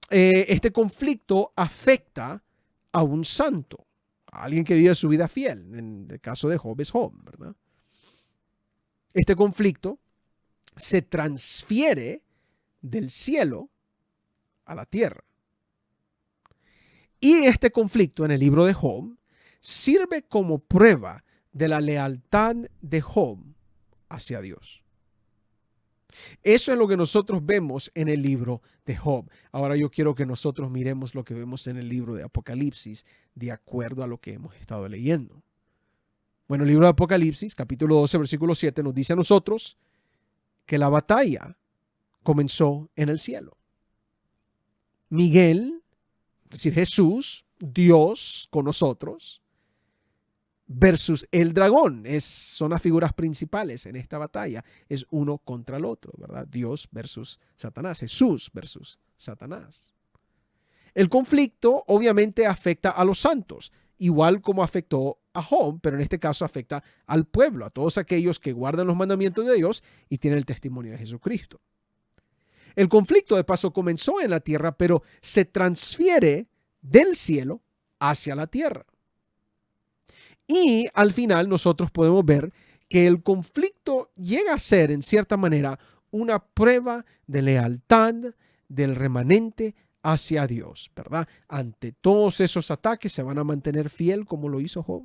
A: Este conflicto afecta a un santo, a alguien que vive su vida fiel. En el caso de Job es Job, ¿verdad? Este conflicto se transfiere del cielo a la tierra. Y este conflicto en el libro de Job sirve como prueba de la lealtad de Job hacia Dios. Eso es lo que nosotros vemos en el libro de Job. Ahora yo quiero que nosotros miremos lo que vemos en el libro de Apocalipsis de acuerdo a lo que hemos estado leyendo. Bueno, el libro de Apocalipsis, capítulo 12, versículo 7, nos dice a nosotros que la batalla comenzó en el cielo. Miguel, es decir, Jesús, Dios con nosotros, versus el dragón. Son las figuras principales en esta batalla. Es uno contra el otro, ¿verdad? Dios versus Satanás, Jesús versus Satanás. El conflicto obviamente afecta a los santos, igual como afectó a Job, pero en este caso afecta al pueblo, a todos aquellos que guardan los mandamientos de Dios y tienen el testimonio de Jesucristo. El conflicto de paso comenzó en la tierra, pero se transfiere del cielo hacia la tierra. Y al final nosotros podemos ver que el conflicto llega a ser, en cierta manera, una prueba de lealtad del remanente hacia Dios, ¿verdad? Ante todos esos ataques se van a mantener fiel como lo hizo Job.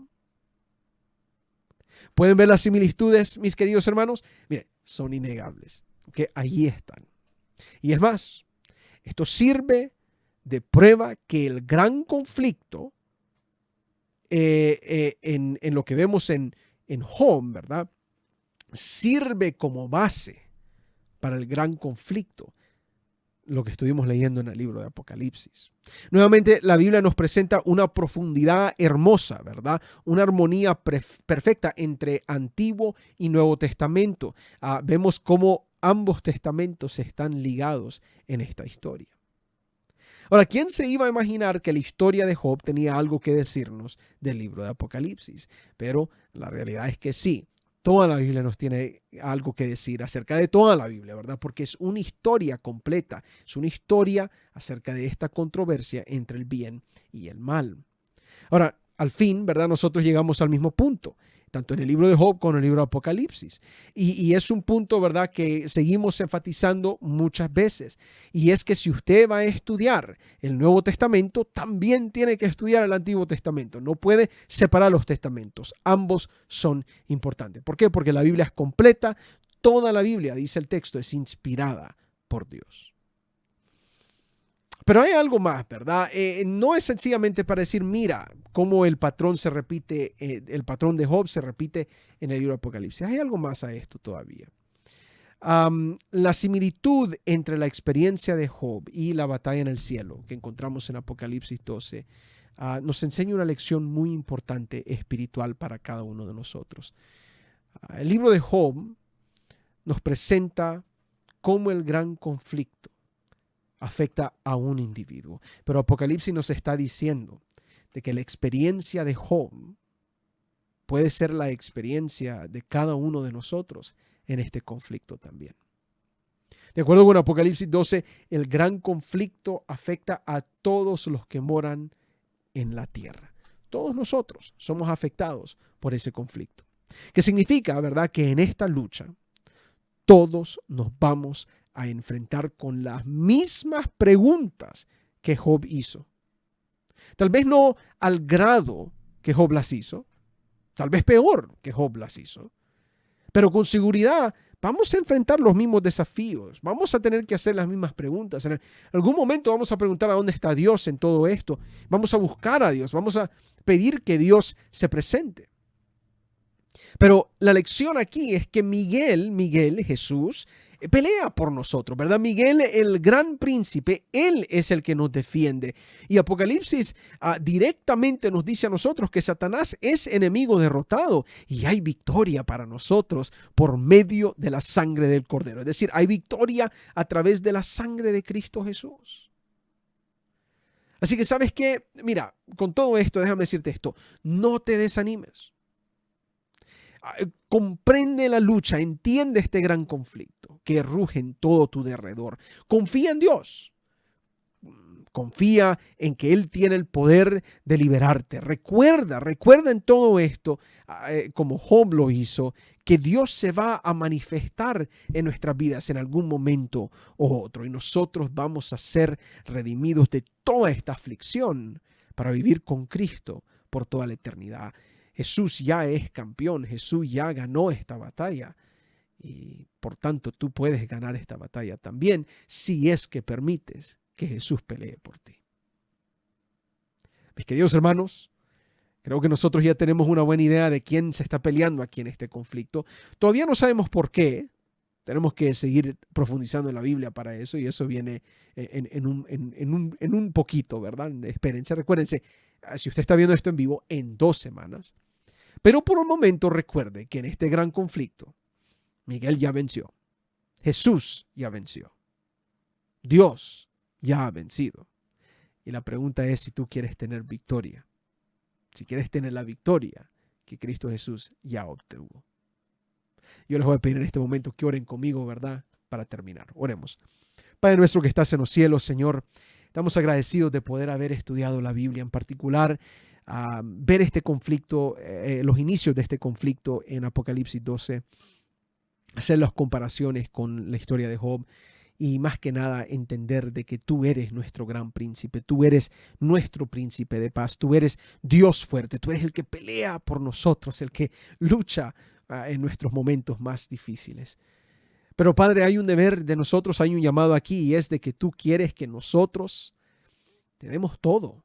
A: ¿Pueden ver las similitudes, mis queridos hermanos? Miren, son innegables, que allí están. Y es más, esto sirve de prueba que el gran conflicto en lo que vemos en Job, ¿verdad? Sirve como base para el gran conflicto, lo que estuvimos leyendo en el libro de Apocalipsis. Nuevamente, la Biblia nos presenta una profundidad hermosa, ¿verdad? Una armonía perfecta entre Antiguo y Nuevo Testamento. Vemos cómo ambos testamentos están ligados en esta historia. Ahora, ¿quién se iba a imaginar que la historia de Job tenía algo que decirnos del libro de Apocalipsis? Pero la realidad es que sí. Toda la Biblia nos tiene algo que decir acerca de toda la Biblia, ¿verdad? Porque es una historia completa, es una historia acerca de esta controversia entre el bien y el mal. Ahora, al fin, ¿verdad? Nosotros llegamos al mismo punto, tanto en el libro de Job como en el libro de Apocalipsis. Y es un punto, ¿verdad?, que seguimos enfatizando muchas veces. Y es que si usted va a estudiar el Nuevo Testamento, también tiene que estudiar el Antiguo Testamento. No puede separar los testamentos. Ambos son importantes. ¿Por qué? Porque la Biblia es completa. Toda la Biblia, dice el texto, es inspirada por Dios. Pero hay algo más, ¿verdad? No es sencillamente para decir, mira, cómo el patrón se repite, el patrón de Job se repite en el libro de Apocalipsis. Hay algo más a esto todavía. La similitud entre la experiencia de Job y la batalla en el cielo que encontramos en Apocalipsis 12 nos enseña una lección muy importante espiritual para cada uno de nosotros. El libro de Job nos presenta cómo el gran conflicto afecta a un individuo. Pero Apocalipsis nos está diciendo de que la experiencia de Job puede ser la experiencia de cada uno de nosotros en este conflicto también. De acuerdo con Apocalipsis 12, el gran conflicto afecta a todos los que moran en la tierra. Todos nosotros somos afectados por ese conflicto. ¿Qué significa, verdad? Que en esta lucha todos nos vamos a enfrentar con las mismas preguntas que Job hizo. Tal vez no al grado que Job las hizo, tal vez peor que Job las hizo, pero con seguridad vamos a enfrentar los mismos desafíos, vamos a tener que hacer las mismas preguntas. En algún momento vamos a preguntar a dónde está Dios en todo esto, vamos a buscar a Dios, vamos a pedir que Dios se presente. Pero la lección aquí es que Miguel, Jesús, pelea por nosotros, ¿verdad? Miguel, el gran príncipe, él es el que nos defiende. Y Apocalipsis directamente nos dice a nosotros que Satanás es enemigo derrotado y hay victoria para nosotros por medio de la sangre del Cordero. Es decir, hay victoria a través de la sangre de Cristo Jesús. Así que, ¿sabes qué? Mira, con todo esto, déjame decirte esto, no te desanimes. Comprende la lucha, entiende este gran conflicto que ruge en todo tu derredor. Confía en Dios. Confía en que Él tiene el poder de liberarte. Recuerda en todo esto, como Job lo hizo, que Dios se va a manifestar en nuestras vidas en algún momento u otro. Y nosotros vamos a ser redimidos de toda esta aflicción para vivir con Cristo por toda la eternidad. Jesús ya es campeón, Jesús ya ganó esta batalla y por tanto tú puedes ganar esta batalla también si es que permites que Jesús pelee por ti. Mis queridos hermanos, creo que nosotros ya tenemos una buena idea de quién se está peleando aquí en este conflicto. Todavía no sabemos por qué. Tenemos que seguir profundizando en la Biblia para eso y eso viene en un poquito, ¿verdad? Espérense, recuérdense, si usted está viendo esto en vivo, en 2 semanas. Pero por un momento recuerde que en este gran conflicto, Miguel ya venció. Jesús ya venció. Dios ya ha vencido. Y la pregunta es si tú quieres tener victoria. Si quieres tener la victoria, que Cristo Jesús ya obtuvo. Yo les voy a pedir en este momento que oren conmigo, ¿verdad? Para terminar. Oremos. Padre nuestro que estás en los cielos, Señor, estamos agradecidos de poder haber estudiado la Biblia, en particular ver este conflicto, los inicios de este conflicto en Apocalipsis 12, hacer las comparaciones con la historia de Job y más que nada entender de que tú eres nuestro gran príncipe, tú eres nuestro príncipe de paz, tú eres Dios fuerte, tú eres el que pelea por nosotros, el que lucha en nuestros momentos más difíciles. Pero Padre, hay un deber de nosotros, hay un llamado aquí y es de que tú quieres que nosotros te demos todo.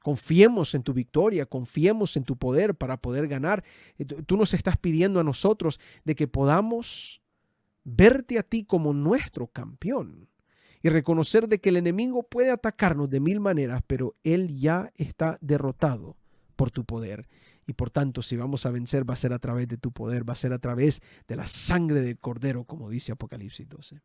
A: Confiemos en tu victoria, confiemos en tu poder para poder ganar. Tú nos estás pidiendo a nosotros de que podamos verte a ti como nuestro campeón y reconocer de que el enemigo puede atacarnos de mil maneras, pero él ya está derrotado por tu poder. Y por tanto, si vamos a vencer, va a ser a través de tu poder, va a ser a través de la sangre del Cordero, como dice Apocalipsis 12.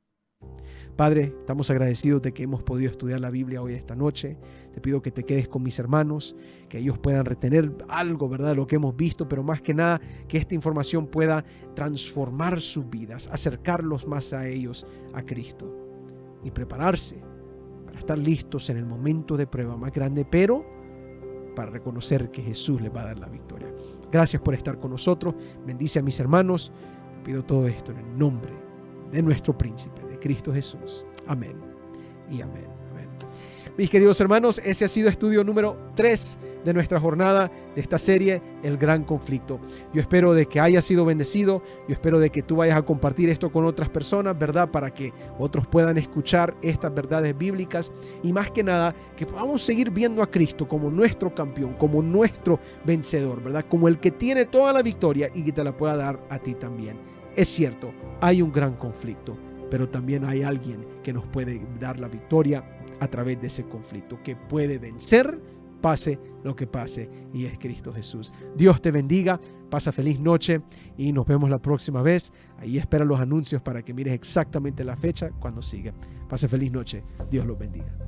A: Padre, estamos agradecidos de que hemos podido estudiar la Biblia hoy esta noche. Te pido que te quedes con mis hermanos, que ellos puedan retener algo, ¿verdad?, de lo que hemos visto, pero más que nada que esta información pueda transformar sus vidas, acercarlos más a ellos, a Cristo, y prepararse para estar listos en el momento de prueba más grande, pero para reconocer que Jesús les va a dar la victoria. Gracias por estar con nosotros. Bendice a mis hermanos. Te pido todo esto en el nombre de nuestro príncipe, de Cristo Jesús. Amén y amén. Amén. Mis queridos hermanos, ese ha sido estudio número 3 de nuestra jornada de esta serie, El Gran Conflicto. Yo espero de que haya sido bendecido. Yo espero de que tú vayas a compartir esto con otras personas, ¿verdad? Para que otros puedan escuchar estas verdades bíblicas y más que nada que podamos seguir viendo a Cristo como nuestro campeón, como nuestro vencedor, ¿verdad? Como el que tiene toda la victoria y que te la pueda dar a ti también. Es cierto, hay un gran conflicto, pero también hay alguien que nos puede dar la victoria a través de ese conflicto, que puede vencer, pase lo que pase, y es Cristo Jesús. Dios te bendiga, pasa feliz noche y nos vemos la próxima vez. Ahí espera los anuncios para que mires exactamente la fecha cuando sigue. Pase feliz noche, Dios los bendiga.